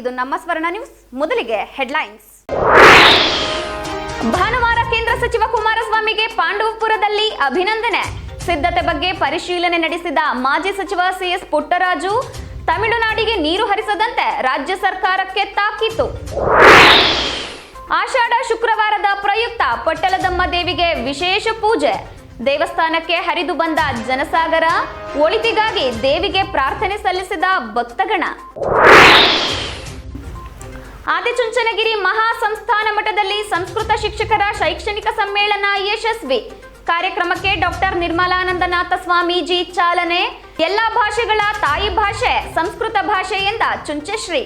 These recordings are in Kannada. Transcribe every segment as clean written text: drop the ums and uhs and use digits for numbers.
ಇದು ನಮ್ಮ ಸ್ವರ್ಣ ನ್ಯೂಸ್. ಮೊದಲಿಗೆ ಹೆಡ್ಲೈನ್ಸ್. ಭಾನುವಾರ ಕೇಂದ್ರ ಸಚಿವ ಕುಮಾರಸ್ವಾಮಿಗೆ ಪಾಂಡವಪುರದಲ್ಲಿ ಅಭಿನಂದನೆ. ಸಿದ್ಧತೆ ಬಗ್ಗೆ ಪರಿಶೀಲನೆ ನಡೆಸಿದ ಮಾಜಿ ಸಚಿವ ಸಿಎಸ್ ಪುಟ್ಟರಾಜು, ತಮಿಳುನಾಡಿಗೆ ನೀರು ಹರಿಸದಂತೆ ರಾಜ್ಯ ಸರ್ಕಾರಕ್ಕೆ ತಾಕೀತು. ಆಷಾಢ ಶುಕ್ರವಾರದ ಪ್ರಯುಕ್ತ ಪಟ್ಟಲದಮ್ಮ ದೇವಿಗೆ ವಿಶೇಷ ಪೂಜೆ. ದೇವಸ್ಥಾನಕ್ಕೆ ಹರಿದು ಬಂದ ಜನಸಾಗರ, ಒಳಿತಿಗಾಗಿ ದೇವಿಗೆ ಪ್ರಾರ್ಥನೆ ಸಲ್ಲಿಸಿದ ಭಕ್ತಗಣ. ಆದಿಚುಂಚನಗಿರಿ ಮಹಾ ಸಂಸ್ಥಾನ ಮಠದಲ್ಲಿ ಸಂಸ್ಕೃತ ಶಿಕ್ಷಕರ ಶೈಕ್ಷಣಿಕ ಸಮ್ಮೇಳನ ಯಶಸ್ವಿ. ಕಾರ್ಯಕ್ರಮಕ್ಕೆ ಡಾಕ್ಟರ್ ನಿರ್ಮಲಾನಂದನಾಥ ಸ್ವಾಮೀಜಿ ಚಾಲನೆ. ಎಲ್ಲಾ ಭಾಷೆಗಳ ತಾಯಿ ಭಾಷೆ ಸಂಸ್ಕೃತ ಭಾಷೆ ಎಂದ ಚುಂಚಶ್ರೀ.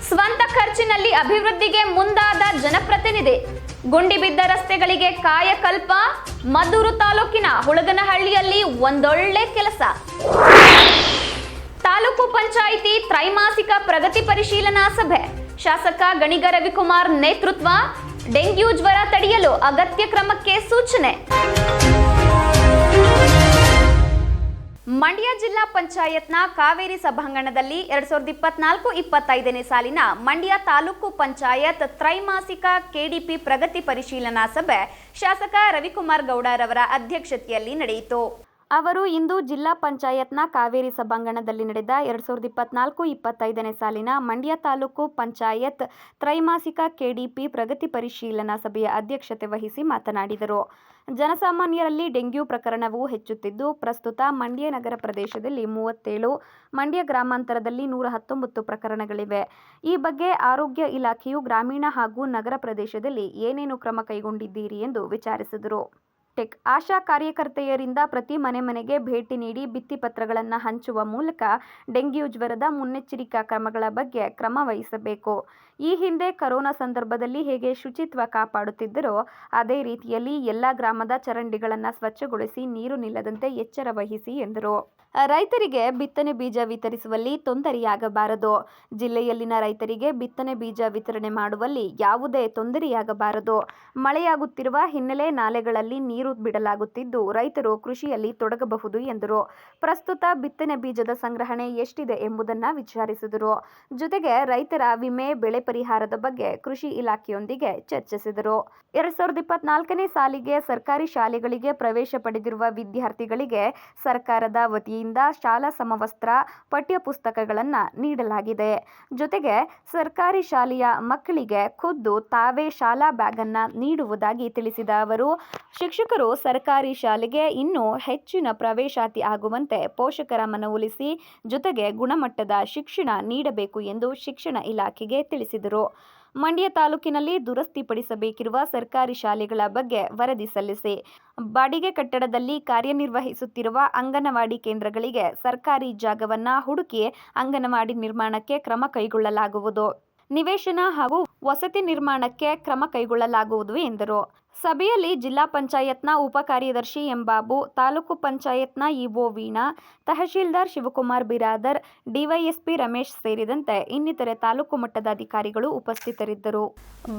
ಸ್ವಂತ ಖರ್ಚಿನಲ್ಲಿ ಅಭಿವೃದ್ಧಿಗೆ ಮುಂದಾದ ಜನಪ್ರತಿನಿಧಿ. ಗುಂಡಿ ಬಿದ್ದ ರಸ್ತೆಗಳಿಗೆ ಕಾಯಕಲ್ಪ. ಮದ್ದೂರು ತಾಲೂಕಿನ ಹುಳಗನಹಳ್ಳಿಯಲ್ಲಿ ಒಂದೊಳ್ಳೆ ಕೆಲಸ. ತಾಲೂಕು ಪಂಚಾಯಿತಿ ತ್ರೈಮಾಸಿಕ ಪ್ರಗತಿ ಪರಿಶೀಲನಾ ಸಭೆ. ಶಾಸಕ ಗಣಿಗ ರವಿಕುಮಾರ್ ನೇತೃತ್ವ. ಡೆಂಗ್ಯೂ ಜ್ವರ ತಡೆಯಲು ಅಗತ್ಯ ಕ್ರಮಕ್ಕೆ ಸೂಚನೆ. ಮಂಡ್ಯ ಜಿಲ್ಲಾ ಪಂಚಾಯತ್ನ ಕಾವೇರಿ ಸಭಾಂಗಣದಲ್ಲಿ 2024-25ನೇ ಸಾಲಿನ ಮಂಡ್ಯ ತಾಲೂಕು ಪಂಚಾಯತ್ ತ್ರೈಮಾಸಿಕ ಕೆಡಿಪಿ ಪ್ರಗತಿ ಪರಿಶೀಲನಾ ಸಭೆ ಶಾಸಕ ರವಿಕುಮಾರ್ ಗೌಡರವರ ಅಧ್ಯಕ್ಷತೆಯಲ್ಲಿ ನಡೆಯಿತು. ಅವರು ಇಂದು ಜಿಲ್ಲಾ ಪಂಚಾಯತ್ನ ಕಾವೇರಿ ಸಭಾಂಗಣದಲ್ಲಿ ನಡೆದ 2024-25ನೇ ಸಾಲಿನ ಮಂಡ್ಯ ತಾಲೂಕು ಪಂಚಾಯತ್ ತ್ರೈಮಾಸಿಕ ಕೆಡಿಪಿ ಪ್ರಗತಿ ಪರಿಶೀಲನಾ ಸಭೆಯ ಅಧ್ಯಕ್ಷತೆ ವಹಿಸಿ ಮಾತನಾಡಿದರು. ಜನಸಾಮಾನ್ಯರಲ್ಲಿ ಡೆಂಗ್ಯೂ ಪ್ರಕರಣವು ಹೆಚ್ಚುತ್ತಿದ್ದು, ಪ್ರಸ್ತುತ ಮಂಡ್ಯ ನಗರ ಪ್ರದೇಶದಲ್ಲಿ 37, ಮಂಡ್ಯ ಗ್ರಾಮಾಂತರದಲ್ಲಿ 119 ಪ್ರಕರಣಗಳಿವೆ. ಈ ಬಗ್ಗೆ ಆರೋಗ್ಯ ಇಲಾಖೆಯು ಗ್ರಾಮೀಣ ಹಾಗೂ ನಗರ ಪ್ರದೇಶದಲ್ಲಿ ಏನೇನು ಕ್ರಮ ಕೈಗೊಂಡಿದ್ದೀರಿ ಎಂದು ವಿಚಾರಿಸಿದರು. ಆಶಾ ಕಾರ್ಯಕರ್ತೆಯರಿಂದ ಪ್ರತಿ ಮನೆಗೆ ಭೇಟಿ ನೀಡಿ ಭಿತ್ತಿಪತ್ರಗಳನ್ನು ಹಂಚುವ ಮೂಲಕ ಡೆಂಗ್ಯೂ ಜ್ವರದ ಮುನ್ನೆಚ್ಚರಿಕಾ ಕ್ರಮಗಳ ಬಗ್ಗೆ ಕ್ರಮ ವಹಿಸಬೇಕು. ಈ ಹಿಂದೆ ಕೊರೋನಾ ಸಂದರ್ಭದಲ್ಲಿ ಹೇಗೆ ಶುಚಿತ್ವ ಕಾಪಾಡುತ್ತಿದ್ದರೋ ಅದೇ ರೀತಿಯಲ್ಲಿ ಎಲ್ಲ ಗ್ರಾಮದ ಚರಂಡಿಗಳನ್ನು ಸ್ವಚ್ಛಗೊಳಿಸಿ ನೀರು ನಿಲ್ಲದಂತೆ ಎಚ್ಚರ ವಹಿಸಿ ಎಂದರು. ರೈತರಿಗೆ ಬಿತ್ತನೆ ಬೀಜ ವಿತರಿಸುವಲ್ಲಿ ತೊಂದರೆಯಾಗಬಾರದು. ಜಿಲ್ಲೆಯಲ್ಲಿನ ರೈತರಿಗೆ ಬಿತ್ತನೆ ಬೀಜ ವಿತರಣೆ ಮಾಡುವಲ್ಲಿ ಯಾವುದೇ ತೊಂದರೆಯಾಗಬಾರದು. ಮಳೆಯಾಗುತ್ತಿರುವ ಹಿನ್ನೆಲೆ ನಾಲೆಗಳಲ್ಲಿ ನೀರು ಬಿಡಲಾಗುತ್ತಿದ್ದು, ರೈತರು ಕೃಷಿಯಲ್ಲಿ ತೊಡಗಬಹುದು ಎಂದರು. ಪ್ರಸ್ತುತ ಬಿತ್ತನೆ ಬೀಜದ ಸಂಗ್ರಹಣೆ ಎಷ್ಟಿದೆ ಎಂಬುದನ್ನು ವಿಚಾರಿಸಿದರು. ಜೊತೆಗೆ ರೈತರ ವಿಮೆ, ಬೆಳೆ ಪರಿಹಾರದ ಬಗ್ಗೆ ಕೃಷಿ ಇಲಾಖೆಯೊಂದಿಗೆ ಚರ್ಚಿಸಿದರು. 2024ನೇ ಸಾಲಿಗೆ ಸರ್ಕಾರಿ ಶಾಲೆಗಳಿಗೆ ಪ್ರವೇಶ ಪಡೆದಿರುವ ವಿದ್ಯಾರ್ಥಿಗಳಿಗೆ ಸರ್ಕಾರದ ವತಿಯಿಂದ ಶಾಲಾ ಸಮವಸ್ತ್ರ, ಪಠ್ಯ ಪುಸ್ತಕಗಳನ್ನು ನೀಡಲಾಗಿದೆ. ಜೊತೆಗೆ ಸರ್ಕಾರಿ ಶಾಲೆಯ ಮಕ್ಕಳಿಗೆ ಖುದ್ದು ತಾವೇ ಶಾಲಾ ಬ್ಯಾಗ್ ಅನ್ನು ನೀಡುವುದಾಗಿ ತಿಳಿಸಿದ ಅವರು, ಶಿಕ್ಷಕರು ಸರ್ಕಾರಿ ಶಾಲೆಗೆ ಇನ್ನೂ ಹೆಚ್ಚಿನ ಪ್ರವೇಶಾತಿ ಆಗುವಂತೆ ಪೋಷಕರ ಮನವೊಲಿಸಿ ಜೊತೆಗೆ ಗುಣಮಟ್ಟದ ಶಿಕ್ಷಣ ನೀಡಬೇಕು ಎಂದು ಶಿಕ್ಷಣ ಇಲಾಖೆಗೆ ತಿಳಿಸಿದರು. ಮಂಡ್ಯ ತಾಲೂಕಿನಲ್ಲಿ ದುರಸ್ತಿಪಡಿಸಬೇಕಿರುವ ಸರ್ಕಾರಿ ಶಾಲೆಗಳ ಬಗ್ಗೆ ವರದಿ ಸಲ್ಲಿಸಿ. ಬಾಡಿಗೆ ಕಟ್ಟಡದಲ್ಲಿ ಕಾರ್ಯನಿರ್ವಹಿಸುತ್ತಿರುವ ಅಂಗನವಾಡಿ ಕೇಂದ್ರಗಳಿಗೆ ಸರ್ಕಾರಿ ಜಾಗವನ್ನು ಹುಡುಕಿ ಅಂಗನವಾಡಿ ನಿರ್ಮಾಣಕ್ಕೆ ಕ್ರಮ ಕೈಗೊಳ್ಳಲಾಗುವುದು. ನಿವೇಶನ ಹಾಗೂ ವಸತಿ ನಿರ್ಮಾಣಕ್ಕೆ ಕ್ರಮ ಕೈಗೊಳ್ಳಲಾಗುವುದು ಎಂದರು. ಸಭೆಯಲ್ಲಿ ಜಿಲ್ಲಾ ಪಂಚಾಯತ್ನ ಉಪ ಕಾರ್ಯದರ್ಶಿ ಎಂಬಾಬು, ತಾಲೂಕು ಪಂಚಾಯತ್ನ ಇಒ ವೀಣಾ, ತಹಶೀಲ್ದಾರ್ ಶಿವಕುಮಾರ್ ಬಿರಾದರ್, ಡಿವೈಎಸ್ಪಿ ರಮೇಶ್ ಸೇರಿದಂತೆ ಇನ್ನಿತರೆ ತಾಲೂಕು ಮಟ್ಟದ ಅಧಿಕಾರಿಗಳು ಉಪಸ್ಥಿತರಿದ್ದರು.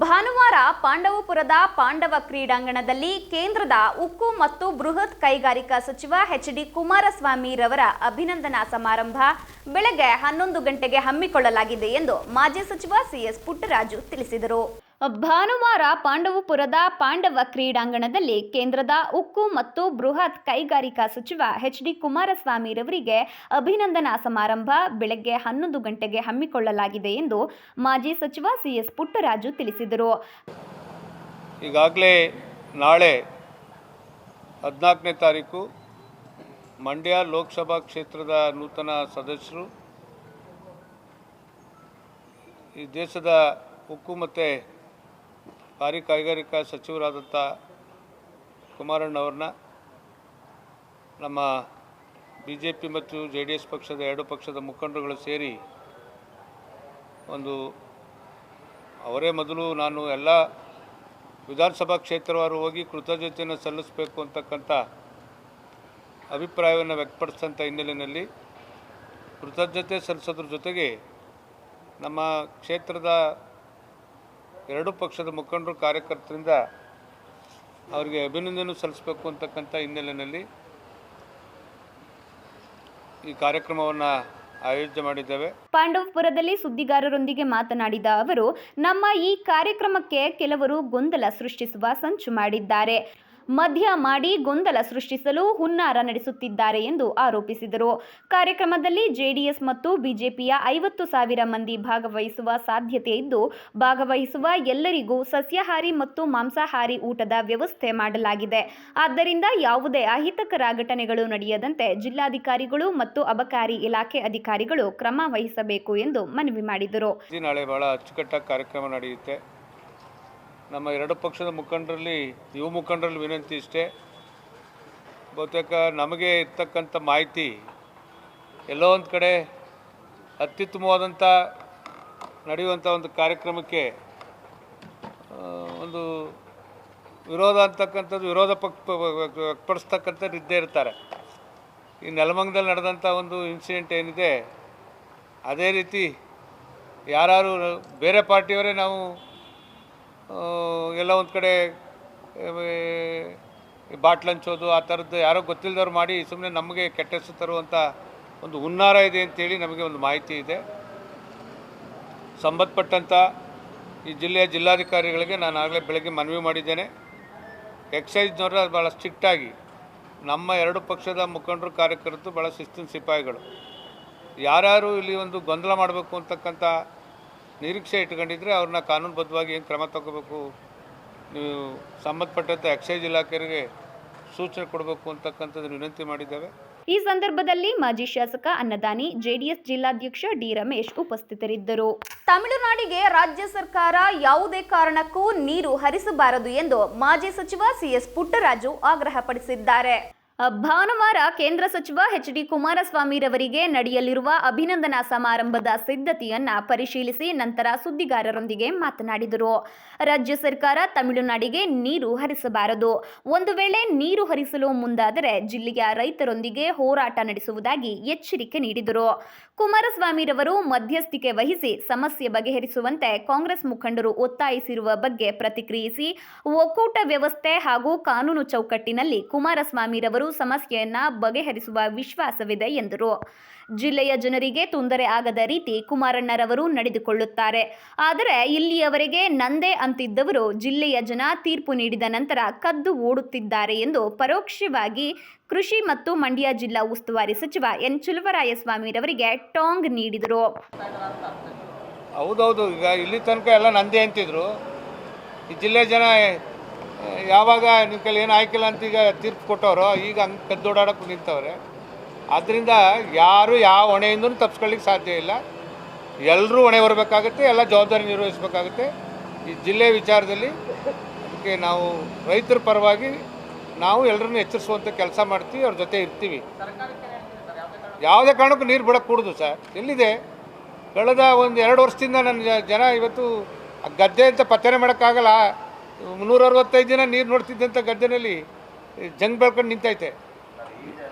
ಭಾನುವಾರ ಪಾಂಡವಪುರದ ಪಾಂಡವ ಕ್ರೀಡಾಂಗಣದಲ್ಲಿ ಕೇಂದ್ರದ ಉಕ್ಕು ಮತ್ತು ಬೃಹತ್ ಕೈಗಾರಿಕಾ ಸಚಿವ ಎಚ್.ಡಿ. ಕುಮಾರಸ್ವಾಮಿ ರವರ ಅಭಿನಂದನಾ ಸಮಾರಂಭ ಬೆಳಗ್ಗೆ 11 ಗಂಟೆಗೆ ಹಮ್ಮಿಕೊಳ್ಳಲಾಗಿದೆ ಎಂದು ಮಾಜಿ ಸಚಿವ ಸಿಎಸ್ ಪುಟ್ಟರಾಜು ತಿಳಿಸಿದರು. ಭಾನುವಾರ ಪಾಂಡವಪುರದ ಪಾಂಡವ ಕ್ರೀಡಾಂಗಣದಲ್ಲಿ ಕೇಂದ್ರದ ಉಕ್ಕು ಮತ್ತು ಬೃಹತ್ ಕೈಗಾರಿಕಾ ಸಚಿವ ಎಚ್.ಡಿ. ಕುಮಾರಸ್ವಾಮಿ ರವರಿಗೆ ಅಭಿನಂದನಾ ಸಮಾರಂಭ ಬೆಳಗ್ಗೆ 11 ಗಂಟೆಗೆ ಹಮ್ಮಿಕೊಳ್ಳಲಾಗಿದೆ ಎಂದು ಮಾಜಿ ಸಚಿವ ಸಿಎಸ್ ಪುಟ್ಟರಾಜು ತಿಳಿಸಿದರು. ಈಗಾಗಲೇ ನಾಳೆ 14ನೇ ತಾರೀಕು ಮಂಡ್ಯ ಲೋಕಸಭಾ ಕ್ಷೇತ್ರದ ನೂತನ ಸದಸ್ಯರು, ಈ ದೇಶದ ಉಕ್ಕು ಮತ್ತು ಭಾರಿ ಕೈಗಾರಿಕಾ ಸಚಿವರಾದಂಥ ಕುಮಾರಣ್ಣವ್ರನ್ನ ನಮ್ಮ BJP ಮತ್ತು JDS ಪಕ್ಷದ ಎರಡು ಪಕ್ಷದ ಮುಖಂಡರುಗಳು ಸೇರಿ ಅವರೇ ಮೊದಲು ನಾನು ಎಲ್ಲ ವಿಧಾನಸಭಾ ಕ್ಷೇತ್ರವಾರು ಹೋಗಿ ಕೃತಜ್ಞತೆಯನ್ನು ಸಲ್ಲಿಸಬೇಕು ಅಂತಕ್ಕಂಥ ಅಭಿಪ್ರಾಯವನ್ನು ವ್ಯಕ್ತಪಡಿಸಿದಂಥ ಹಿನ್ನೆಲೆಯಲ್ಲಿ ಕೃತಜ್ಞತೆ ಸಲ್ಲಿಸೋದ್ರ ಜೊತೆಗೆ ನಮ್ಮ ಕ್ಷೇತ್ರದ ಎರಡು ಪಕ್ಷದ ಮುಖಂಡರು, ಕಾರ್ಯಕರ್ತರಿಂದ ಅವರಿಗೆ ಅಭಿನಂದನೆ ಸಲ್ಲಿಸಬೇಕು ಅಂತಕ್ಕಂಥ ಹಿನ್ನೆಲೆಯಲ್ಲಿ ಈ ಕಾರ್ಯಕ್ರಮವನ್ನು ಆಯೋಜನೆ ಮಾಡಿದ್ದೇವೆ. ಪಾಂಡವಪುರದಲ್ಲಿ ಸುದ್ದಿಗಾರರೊಂದಿಗೆ ಮಾತನಾಡಿದ ಅವರು, ನಮ್ಮ ಈ ಕಾರ್ಯಕ್ರಮಕ್ಕೆ ಕೆಲವರು ಗೊಂದಲ ಸೃಷ್ಟಿಸುವ ಸಂಚು ಮಾಡಿದ್ದಾರೆ. ಮದ್ಯ ಮಾಡಿ ಗೊಂದಲ ಸೃಷ್ಟಿಸಲು ಹುನ್ನಾರ ನಡೆಸುತ್ತಿದ್ದಾರೆ ಎಂದು ಆರೋಪಿಸಿದರು. ಕಾರ್ಯಕ್ರಮದಲ್ಲಿ ಜೆಡಿಎಸ್ ಮತ್ತು ಬಿಜೆಪಿಯ 50,000 ಮಂದಿ ಭಾಗವಹಿಸುವ ಸಾಧ್ಯತೆ ಇದ್ದು, ಭಾಗವಹಿಸುವ ಎಲ್ಲರಿಗೂ ಸಸ್ಯಾಹಾರಿ ಮತ್ತು ಮಾಂಸಾಹಾರಿ ಊಟದ ವ್ಯವಸ್ಥೆ ಮಾಡಲಾಗಿದೆ. ಆದ್ದರಿಂದ ಯಾವುದೇ ಅಹಿತಕರ ಘಟನೆಗಳು ನಡೆಯದಂತೆ ಜಿಲ್ಲಾಧಿಕಾರಿಗಳು ಮತ್ತು ಅಬಕಾರಿ ಇಲಾಖೆ ಅಧಿಕಾರಿಗಳು ಕ್ರಮ ವಹಿಸಬೇಕು ಎಂದು ಮನವಿ ಮಾಡಿದರು. ನಾಳೆ ಬಹಳ ಅಚ್ಚುಕಟ್ಟಾಗಿ ಕಾರ್ಯಕ್ರಮ ನಡೆಯುತ್ತೆ. ನಮ್ಮ ಎರಡು ಪಕ್ಷದ ಯುವ ಮುಖಂಡರಲ್ಲಿ ವಿನಂತಿ ಇಷ್ಟೇ, ಬಹುತೇಕ ನಮಗೆ ಇರ್ತಕ್ಕಂಥ ಮಾಹಿತಿ ಎಲ್ಲೋ ಒಂದು ಕಡೆ ಅತ್ಯುತ್ತಮವಾದಂಥ ನಡೆಯುವಂಥ ಒಂದು ಕಾರ್ಯಕ್ರಮಕ್ಕೆ ಒಂದು ವಿರೋಧ ವ್ಯಕ್ತಪಡಿಸ್ತಕ್ಕಂಥದ್ದು ಇದ್ದೇ ಇರ್ತಾರೆ. ಈ ನೆಲಮಂಗಲದಲ್ಲಿ ನಡೆದಂಥ ಒಂದು ಇನ್ಸಿಡೆಂಟ್ ಏನಿದೆ, ಅದೇ ರೀತಿ ಯಾರು ಬೇರೆ ಪಾರ್ಟಿಯವರೇ ನಾವು ಎಲ್ಲ ಒಂದು ಕಡೆ ಬಾಟ್ಲ್ ಹಂಚೋದು ಆ ಥರದ್ದು ಯಾರೋ ಗೊತ್ತಿಲ್ಲದವ್ರು ಮಾಡಿ ಸುಮ್ಮನೆ ನಮಗೆ ಕೆಟ್ಟ ಹೆಸರು ತರುವಂಥ ಒಂದು ಹುನ್ನಾರ ಇದೆ ಅಂತೇಳಿ ನಮಗೆ ಒಂದು ಮಾಹಿತಿ ಇದೆ. ಸಂಬಂಧಪಟ್ಟಂಥ ಈ ಜಿಲ್ಲಾಧಿಕಾರಿಗಳಿಗೆ ನಾನು ಆಗಲೇ ಬೆಳಗ್ಗೆ ಮನವಿ ಮಾಡಿದ್ದೇನೆ. ಎಕ್ಸೈಜ್ನವರು ಭಾಳ ಸ್ಟ್ರಿಕ್ಟಾಗಿ ನಮ್ಮ ಎರಡು ಪಕ್ಷದ ಮುಖಂಡರು ಕಾರ್ಯಕರ್ತರು ಭಾಳ ಶಿಸ್ತಿನ ಸಿಪಾಯಿಗಳು, ಯಾರ್ಯಾರು ಇಲ್ಲಿ ಒಂದು ಗೊಂದಲ ಮಾಡಬೇಕು ಅಂತಕ್ಕಂಥ ನಿರೀಕ್ಷೆ ಇಟ್ಕೊಂಡಿದ್ರೆ ಅವ್ರನ್ನ ಕಾನೂನುಬದ್ಧವಾಗಿ ಏನು ಕ್ರಮ ತಗೋಬೇಕು, ನೀವು ಸಂಬಂಧಪಟ್ಟಂತೆ ಎಕ್ಸೈಸ್ ಇಲಾಖೆಗೆ ಸೂಚನೆ ಕೊಡಬೇಕು ಅಂತಕ್ಕಂಥದ್ದು ವಿನಂತಿ ಮಾಡಿದ್ದೇವೆ. ಈ ಸಂದರ್ಭದಲ್ಲಿ ಮಾಜಿ ಶಾಸಕ ಅನ್ನದಾನಿ, ಜೆಡಿಎಸ್ ಜಿಲ್ಲಾಧ್ಯಕ್ಷ ಡಿ ರಮೇಶ್ ಉಪಸ್ಥಿತರಿದ್ದರು. ತಮಿಳುನಾಡಿಗೆ ರಾಜ್ಯ ಸರ್ಕಾರ ಯಾವುದೇ ಕಾರಣಕ್ಕೂ ನೀರು ಹರಿಸಬಾರದು ಎಂದು ಮಾಜಿ ಸಚಿವ ಸಿಎಸ್ ಪುಟ್ಟರಾಜು ಆಗ್ರಹಪಡಿಸಿದ್ದಾರೆ. ಭಾನುವಾರ ಕೇಂದ್ರ ಸಚಿವ ಎಚ್.ಡಿ. ಕುಮಾರಸ್ವಾಮಿರವರಿಗೆ ನಡೆಯಲಿರುವ ಅಭಿನಂದನಾ ಸಮಾರಂಭದ ಸಿದ್ಧತೆಯನ್ನ ಪರಿಶೀಲಿಸಿ ನಂತರ ಸುದ್ದಿಗಾರರೊಂದಿಗೆ ಮಾತನಾಡಿದರು. ರಾಜ್ಯ ಸರ್ಕಾರ ತಮಿಳುನಾಡಿಗೆ ನೀರು ಹರಿಸಬಾರದು, ಒಂದು ವೇಳೆ ನೀರು ಹರಿಸಲು ಮುಂದಾದರೆ ಜಿಲ್ಲೆಯ ರೈತರೊಂದಿಗೆ ಹೋರಾಟ ನಡೆಸುವುದಾಗಿ ಎಚ್ಚರಿಕೆ ನೀಡಿದರು. ಕುಮಾರಸ್ವಾಮಿರವರು ಮಧ್ಯಸ್ಥಿಕೆ ವಹಿಸಿ ಸಮಸ್ಯೆ ಬಗೆಹರಿಸುವಂತೆ ಕಾಂಗ್ರೆಸ್ ಮುಖಂಡರು ಒತ್ತಾಯಿಸಿರುವ ಬಗ್ಗೆ ಪ್ರತಿಕ್ರಿಯಿಸಿ, ಒಕ್ಕೂಟ ವ್ಯವಸ್ಥೆ ಹಾಗೂ ಕಾನೂನು ಚೌಕಟ್ಟಿನಲ್ಲಿ ಕುಮಾರಸ್ವಾಮಿರವರು ಸಮಸ್ಯೆಯನ್ನ ಬಗೆಹರಿಸುವ ವಿಶ್ವಾಸವಿದೆ ಎಂದರು. ಜಿಲ್ಲೆಯ ಜನರಿಗೆ ತೊಂದರೆ ಆಗದ ರೀತಿ ಕುಮಾರಣ್ಣರವರು ನಡೆದುಕೊಳ್ಳುತ್ತಾರೆ. ಆದರೆ ಇಲ್ಲಿಯವರೆಗೆ ನಂದೇ ಅಂತಿದ್ದವರು ಜಿಲ್ಲೆಯ ಜನ ತೀರ್ಪು ನೀಡಿದ ನಂತರ ಕದ್ದು ಓಡುತ್ತಿದ್ದಾರೆ ಎಂದು ಪರೋಕ್ಷವಾಗಿ ಕೃಷಿ ಮತ್ತು ಮಂಡ್ಯ ಜಿಲ್ಲಾ ಉಸ್ತುವಾರಿ ಸಚಿವ ಎನ್ ಚಲುವರಾಯಸ್ವಾಮಿರವರಿಗೆ ಟಾಂಗ್ ನೀಡಿದರು. ಹೌದೌದು, ಈಗ ಇಲ್ಲಿ ತನಕ ಎಲ್ಲ ನಂದೇ ಅಂತಿದ್ರು. ಈ ಜಿಲ್ಲೆ ಜನ ಯಾವಾಗ ನಿಮ್ಮ ಕೈಲಿ ಏನು ಆಯ್ಕಿಲ್ಲ ಅಂತ ಈಗ ತೀರ್ಪು ಕೊಟ್ಟವರು ಈಗ ಹಂಗೆ ಕದ್ದೋಡಾಡಕ್ಕೆ ನಿಂತವ್ರೆ. ಆದ್ದರಿಂದ ಯಾರು ಯಾವ ಹೊಣೆಯಿಂದೂ ತಪ್ಪಿಸ್ಕೊಳ್ಳಿಕ್ಕೆ ಸಾಧ್ಯ ಇಲ್ಲ. ಎಲ್ಲರೂ ಹೊಣೆ ಬರಬೇಕಾಗುತ್ತೆ, ಎಲ್ಲ ಜವಾಬ್ದಾರಿ ನಿರ್ವಹಿಸಬೇಕಾಗುತ್ತೆ. ಈ ಜಿಲ್ಲೆ ವಿಚಾರದಲ್ಲಿ ಅದಕ್ಕೆ ನಾವು ರೈತರ ಪರವಾಗಿ ನಾವು ಎಲ್ಲರನ್ನೂ ಎಚ್ಚರಿಸುವಂಥ ಕೆಲಸ ಮಾಡ್ತೀವಿ, ಅವ್ರ ಜೊತೆ ಇರ್ತೀವಿ. ಯಾವುದೇ ಕಾರಣಕ್ಕೂ ನೀರು ಬಿಡಕ್ಕೆ ಕೂಡುದು ಸರ್. ಎಲ್ಲಿದೆ? ಕಳೆದ 1-2 ವರ್ಷದಿಂದ ನನ್ನ ಜನ ಇವತ್ತು ಗದ್ದೆ ಅಂತ ಪತ್ತನೆ ಮಾಡೋಕ್ಕಾಗಲ್ಲ. 365 ದಿನ ನೀರು ನೋಡ್ತಿದ್ದಂಥ ಗದ್ದೆನಲ್ಲಿ ಜಂಗ್ ಬೆಳ್ಕೊಂಡು ನಿಂತೈತೆ.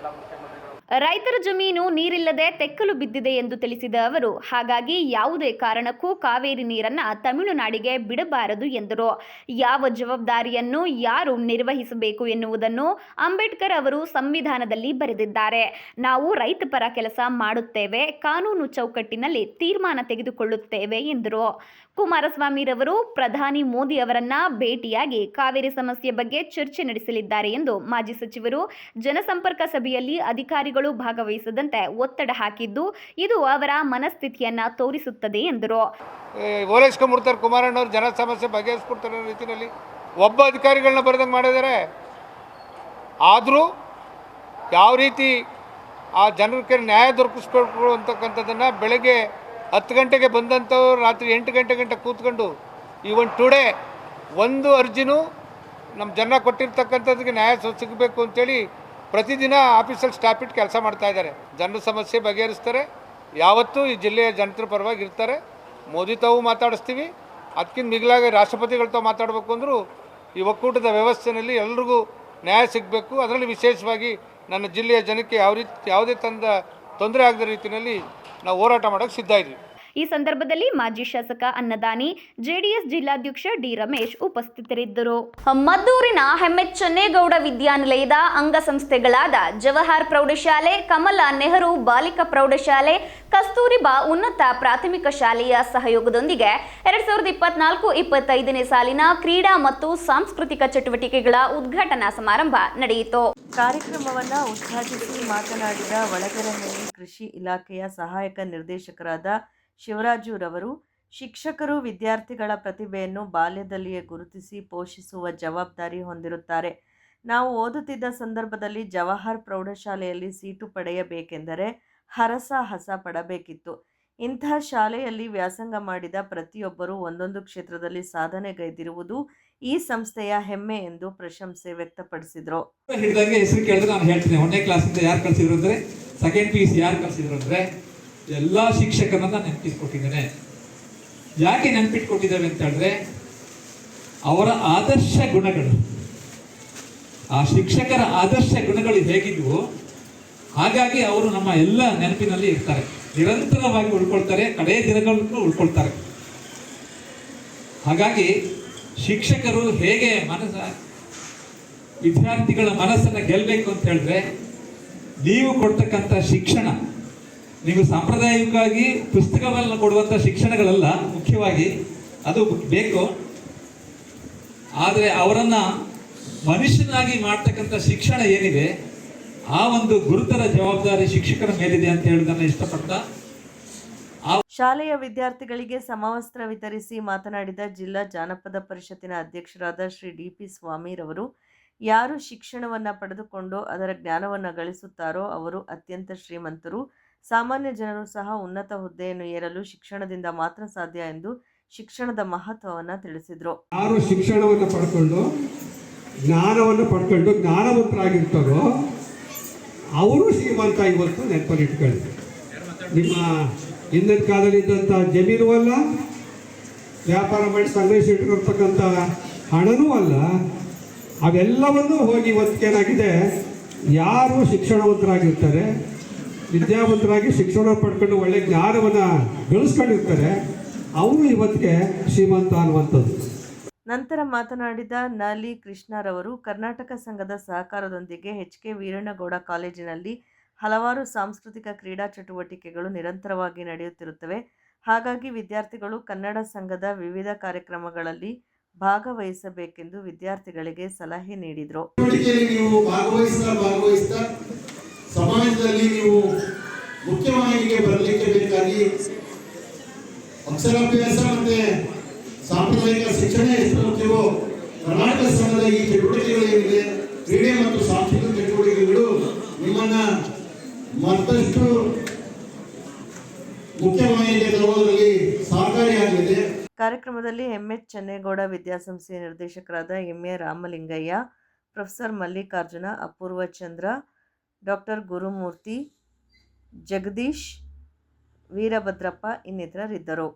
ರೈತರ ಜಮೀನು ನೀರಿಲ್ಲದೆ ತೆಕ್ಕಲು ಬಿದ್ದಿದೆ ಎಂದು ತಿಳಿಸಿದ ಅವರು, ಹಾಗಾಗಿ ಯಾವುದೇ ಕಾರಣಕ್ಕೂ ಕಾವೇರಿ ನೀರನ್ನ ತಮಿಳುನಾಡಿಗೆ ಬಿಡಬಾರದು ಎಂದರು. ಯಾವ ಜವಾಬ್ದಾರಿಯನ್ನು ಯಾರು ನಿರ್ವಹಿಸಬೇಕು ಎನ್ನುವುದನ್ನು ಅಂಬೇಡ್ಕರ್ ಅವರು ಸಂವಿಧಾನದಲ್ಲಿ ಬರೆದಿದ್ದಾರೆ. ನಾವು ರೈತ ಪರ ಕೆಲಸ ಮಾಡುತ್ತೇವೆ, ಕಾನೂನು ಚೌಕಟ್ಟಿನಲ್ಲಿ ತೀರ್ಮಾನ ತೆಗೆದುಕೊಳ್ಳುತ್ತೇವೆ ಎಂದರು. ಕುಮಾರಸ್ವಾಮಿರವರು ಪ್ರಧಾನಿ ಮೋದಿ ಅವರನ್ನ ಭೇಟಿಯಾಗಿ ಕಾವೇರಿ ಸಮಸ್ಯೆ ಬಗ್ಗೆ ಚರ್ಚೆ ನಡೆಸಲಿದ್ದಾರೆ ಎಂದು ಮಾಜಿ ಸಚಿವರು ಜನಸಂಪರ್ಕ ಸಭೆಯಲ್ಲಿ ಅಧಿಕಾರಿಗಳು ಭಾಗವಹಿಸದಂತೆ ಒತ್ತಡ ಹಾಕಿದ್ದು, ಇದು ಅವರ ಮನಸ್ಥಿತಿಯನ್ನ ತೋರಿಸುತ್ತದೆ ಎಂದರು. ಓಲೈಸ್ಕೊಂಡ್ಬಿಡ್ತಾರೆ ಕುಮಾರಣ್ಣವ್ರು, ಜನ ಸಮಸ್ಯೆ ಬಗೆಹರಿಸ್ಬಿಡ್ತಾರೆ ಅನ್ನೋ ರೀತಿಯಲ್ಲಿ ಒಬ್ಬ ಅಧಿಕಾರಿಗಳನ್ನ ಬರೆದಂಗೆ ಮಾಡಿದ್ದಾರೆ. ಆದರೂ ಯಾವ ರೀತಿ ಆ ಜನರಿಗೆ ನ್ಯಾಯ ದೊರಕಿಸ್ಬೇಕು ಅಂತಕ್ಕಂಥದ್ದನ್ನು ಬೆಳಗ್ಗೆ 10 ಗಂಟೆಗೆ ಬಂದಂಥವ್ರು ರಾತ್ರಿ 8 ಗಂಟೆ ಕೂತ್ಕೊಂಡು ಈವನ್ ಟುಡೇ ಒಂದು ಅರ್ಜಿನೂ ನಮ್ಮ ಜನ ಕೊಟ್ಟಿರ್ತಕ್ಕಂಥದ್ದಕ್ಕೆ ನ್ಯಾಯ ಸಿಗಬೇಕು ಅಂತೇಳಿ ಪ್ರತಿದಿನ ಆಫೀಸಲ್ಲಿ ಸ್ಟಾಪ್ ಇಟ್ಟು ಕೆಲಸ ಮಾಡ್ತಾ ಇದ್ದಾರೆ. ಜನರ ಸಮಸ್ಯೆ ಬಗೆಹರಿಸ್ತಾರೆ, ಯಾವತ್ತೂ ಈ ಜಿಲ್ಲೆಯ ಜನರ ಪರವಾಗಿ ಇರ್ತಾರೆ. ಮೋದಿ ತಾವು ಮಾತಾಡಿಸ್ತೀವಿ, ಅದಕ್ಕಿಂತ ಮಿಗಿಲಾಗಿ ರಾಷ್ಟ್ರಪತಿಗಳ ತಾವು ಮಾತಾಡಬೇಕು ಅಂದರೂ ಈ ಒಕ್ಕೂಟದ ವ್ಯವಸ್ಥೆಯಲ್ಲಿ ಎಲ್ರಿಗೂ ನ್ಯಾಯ ಸಿಗಬೇಕು. ಅದರಲ್ಲಿ ವಿಶೇಷವಾಗಿ ನನ್ನ ಜಿಲ್ಲೆಯ ಜನಕ್ಕೆ ಯಾವುದೇ ತೊಂದರೆ ಆಗದ ರೀತಿಯಲ್ಲಿ ನಾವು ಹೋರಾಟ ಮಾಡೋಕ್ಕೆ ಸಿದ್ಧ ಇದ್ವಿ. ಈ ಸಂದರ್ಭದಲ್ಲಿ ಮಾಜಿ ಶಾಸಕ ಅನ್ನದಾನಿ, ಜೆಡಿಎಸ್ ಜಿಲ್ಲಾಧ್ಯಕ್ಷ ಡಿ ರಮೇಶ್ ಉಪಸ್ಥಿತರಿದ್ದರು. ಮದ್ದೂರಿನ ಎಚ್ ಚನ್ನೇಗೌಡ ವಿದ್ಯಾನಿಲಯದ ಅಂಗಸಂಸ್ಥೆಗಳಾದ ಜವಾಹರ್ ಪ್ರೌಢಶಾಲೆ, ಕಮಲ ನೆಹರು ಬಾಲಿಕಾ ಪ್ರೌಢಶಾಲೆ, ಕಸ್ತೂರಿಬಾ ಉನ್ನತ ಪ್ರಾಥಮಿಕ ಶಾಲೆಯ ಸಹಯೋಗದೊಂದಿಗೆ 2024-25ನೇ ಸಾಲಿನ ಕ್ರೀಡಾ ಮತ್ತು ಸಾಂಸ್ಕೃತಿಕ ಚಟುವಟಿಕೆಗಳ ಉದ್ಘಾಟನಾ ಸಮಾರಂಭ ನಡೆಯಿತು. ಕಾರ್ಯಕ್ರಮವನ್ನು ಉದ್ಘಾಟಿಸಿ ಮಾತನಾಡಿದ ಒಳಗೆರೆಹಳ್ಳಿ ಕೃಷಿ ಇಲಾಖೆಯ ಸಹಾಯಕ ನಿರ್ದೇಶಕರಾದ ಶಿವರಾಜು ರವರು, ಶಿಕ್ಷಕರು ವಿದ್ಯಾರ್ಥಿಗಳ ಪ್ರತಿಭೆಯನ್ನು ಬಾಲ್ಯದಲ್ಲಿಯೇ ಗುರುತಿಸಿ ಪೋಷಿಸುವ ಜವಾಬ್ದಾರಿ ಹೊಂದಿರುತ್ತಾರೆ. ನಾವು ಓದುತ್ತಿದ್ದ ಸಂದರ್ಭದಲ್ಲಿ ಜವಾಹರ್ ಪ್ರೌಢಶಾಲೆಯಲ್ಲಿ ಸೀಟು ಪಡೆಯಬೇಕೆಂದರೆ ಹರಸಾಹಸ ಪಡಬೇಕಿತ್ತು. ಇಂತಹ ಶಾಲೆಯಲ್ಲಿ ವ್ಯಾಸಂಗ ಮಾಡಿದ ಪ್ರತಿಯೊಬ್ಬರೂ ಒಂದೊಂದು ಕ್ಷೇತ್ರದಲ್ಲಿ ಸಾಧನೆಗೈದಿರುವುದು ಈ ಸಂಸ್ಥೆಯ ಹೆಮ್ಮೆ ಎಂದು ಪ್ರಶಂಸೆ ವ್ಯಕ್ತಪಡಿಸಿದರು. ಹಿಡಿದಂಗೆ ಹೆಸರು ಕೇಳಿದ್ರೆ ನಾನು ಹೇಳ್ತೀನಿ, 1ನೇ ಕ್ಲಾಸಿಂದ ಯಾರು ಕಲಿಸಿದ್ರು ಅಂದರೆ, ಸೆಕೆಂಡ್ PUC ಯಾರು ಕಲಿಸಿದ್ರು ಅಂದರೆ ಎಲ್ಲ ಶಿಕ್ಷಕರನ್ನ ನೆನಪಿಸ್ಕೊಟ್ಟಿದ್ದೇನೆ. ಯಾಕೆ ನೆನಪಿಟ್ಕೊಟ್ಟಿದ್ದೇವೆ ಅಂತ ಹೇಳಿದ್ರೆ ಅವರ ಆದರ್ಶ ಗುಣಗಳು, ಆ ಶಿಕ್ಷಕರ ಆದರ್ಶ ಗುಣಗಳು ಹೇಗಿದ್ವು ಹಾಗಾಗಿ ಅವರು ನಮ್ಮ ಎಲ್ಲ ನೆನಪಿನಲ್ಲಿ ಇರ್ತಾರೆ, ನಿರಂತರವಾಗಿ ಉಳ್ಕೊಳ್ತಾರೆ, ಕಡೆಯ ದಿನಗಳಲ್ಲೂ ಉಳ್ಕೊಳ್ತಾರೆ. ಹಾಗಾಗಿ ಶಿಕ್ಷಕರು ಹೇಗೆ ವಿದ್ಯಾರ್ಥಿಗಳ ಮನಸ್ಸನ್ನು ಗೆಲ್ಲಬೇಕು ಅಂತ ಹೇಳಿದ್ರೆ ನೀವು ಕೊಡ್ತಕ್ಕಂಥ ಶಿಕ್ಷಣ, ನೀವು ಸಾಂಪ್ರದಾಯಿಕವಾಗಿ ಪುಸ್ತಕವನ್ನು ಕೊಡುವಂಥ ಶಿಕ್ಷಣಗಳಲ್ಲ ಮುಖ್ಯವಾಗಿ, ಅದು ಬೇಕು. ಆದರೆ ಅವರನ್ನು ಮನುಷ್ಯನಾಗಿ ಮಾಡ್ತಕ್ಕಂಥ ಶಿಕ್ಷಣ ಏನಿದೆ ಆ ಒಂದು ಗುರುತರ ಜವಾಬ್ದಾರಿ ಶಿಕ್ಷಕರ ಮೇಲಿದೆ ಅಂತ ಹೇಳೋದನ್ನು ಇಷ್ಟಪಡ್ತಾ, ಶಾಲೆಯ ವಿದ್ಯಾರ್ಥಿಗಳಿಗೆ ಸಮವಸ್ತ್ರ ವಿತರಿಸಿ ಮಾತನಾಡಿದ ಜಿಲ್ಲಾ ಜಾನಪದ ಪರಿಷತ್ತಿನ ಅಧ್ಯಕ್ಷರಾದ ಶ್ರೀ DP ಸ್ವಾಮಿರವರು, ಯಾರು ಶಿಕ್ಷಣವನ್ನು ಪಡೆದುಕೊಂಡು ಅದರ ಜ್ಞಾನವನ್ನು ಗಳಿಸುತ್ತಾರೋ ಅವರು ಅತ್ಯಂತ ಶ್ರೀಮಂತರು. ಸಾಮಾನ್ಯ ಜನರು ಸಹ ಉನ್ನತ ಹುದ್ದೆಯನ್ನು ಏರಲು ಶಿಕ್ಷಣದಿಂದ ಮಾತ್ರ ಸಾಧ್ಯ ಎಂದು ಶಿಕ್ಷಣದ ಮಹತ್ವವನ್ನು ತಿಳಿಸಿದರು. ಯಾರು ಶಿಕ್ಷಣವನ್ನು ಪಡ್ಕೊಂಡು ಜ್ಞಾನವನ್ನು ಪಡ್ಕೊಂಡು ಜ್ಞಾನವಂತರಾಗಿರ್ತಾರೋ ಅವರು ಶ್ರೀಮಂತ. ಇವತ್ತು ನೆನಪಲ್ಲಿ ಇಟ್ಕೊಳ್ಳಿ, ನಿಮ್ಮ ಹಿಂದಿನ ಕಾಲದಲ್ಲಿ ಇದ್ದಂಥ ಜಮೀನು ಅಲ್ಲ, ವ್ಯಾಪಾರ ಮಾಡಿ ಸಂಗ್ರಹಿಸಿಟ್ಟಿರ್ತಕ್ಕಂಥ ಹಣನೂ ಅಲ್ಲ, ಅವೆಲ್ಲವನ್ನೂ ಹೋಗಿ ಇವತ್ತೇನಾಗಿದೆ, ಯಾರು ಶಿಕ್ಷಣವಂತರಾಗಿರ್ತಾರೆ, ವಿದ್ಯಾವಂತರಾಗಿ ಶಿಕ್ಷಣ ಪಡ್ಕೊಂಡು ಒಳ್ಳೆ ಜ್ಞಾನವನ್ನು ಗಳಿಸ್ಕೊಂಡಿರ್ತಾರೆ, ಅವರು ಇವತ್ತಿಗೆ ಶ್ರೀಮಂತ ಅನ್ನುವಂಥದ್ದು. ನಂತರ ಮಾತನಾಡಿದ ನಲಿ ಕೃಷ್ಣರವರು, ಕರ್ನಾಟಕ ಸಂಘದ ಸಹಕಾರದೊಂದಿಗೆ HK ವೀರಣ್ಣಗೌಡ ಕಾಲೇಜಿನಲ್ಲಿ ಹಲವಾರು ಸಾಂಸ್ಕೃತಿಕ ಕ್ರೀಡಾ ಚಟುವಟಿಕೆಗಳು ನಿರಂತರವಾಗಿ ನಡೆಯುತ್ತಿರುತ್ತವೆ. ಹಾಗಾಗಿ ವಿದ್ಯಾರ್ಥಿಗಳು ಕನ್ನಡ ಸಂಘದ ವಿವಿಧ ಕಾರ್ಯಕ್ರಮಗಳಲ್ಲಿ ಭಾಗವಹಿಸಬೇಕೆಂದು ವಿದ್ಯಾರ್ಥಿಗಳಿಗೆ ಸಲಹೆ ನೀಡಿದರು. ನೀವು ಭಾಗವಹಿಸ್ತಾ ಸಮಾಜದಲ್ಲಿ ನೀವು ಮುಖ್ಯವಾಹಿನಿಗೆ ಬರಲಿಕ್ಕೆ ಬೇಕಾಗಿ ಅಕ್ಷರಾಭ್ಯಾಸ ಮತ್ತೆ ಸಾಂಪ್ರದಾಯಿಕ ಶಿಕ್ಷಣ ಎಷ್ಟು ಮುಖ್ಯವೋ ಕರ್ನಾಟಕ ಸಂಘದ ಈ ಚಟುವಟಿಕೆಗಳೇನಿದೆ, ಕ್ರೀಡೆ ಮತ್ತು ಸಾಂಸ್ಕೃತಿಕ ಚಟುವಟಿಕೆಗಳು ನಿಮ್ಮನ್ನ ಮತ್ತಷ್ಟು ಮುಖ್ಯವಾಹಿನಿಗೆ ತರುವುದರಲ್ಲಿ ಸಹಕಾರಿಯಾಗಲಿದೆ. ಕಾರ್ಯಕ್ರಮದಲ್ಲಿ MH ಚನ್ನೇಗೌಡ ವಿದ್ಯಾಸಂಸ್ಥೆಯ ನಿರ್ದೇಶಕರಾದ MA ರಾಮಲಿಂಗಯ್ಯ, ಪ್ರೊಫೆಸರ್ ಮಲ್ಲಿಕಾರ್ಜುನ, ಅಪೂರ್ವ ಚಂದ್ರ, ಡಾಕ್ಟರ್ ಗುರುಮೂರ್ತಿ, ಜಗದೀಶ್, ವೀರಭದ್ರಪ್ಪ ಇನ್ನಿತರರಿದ್ದರು.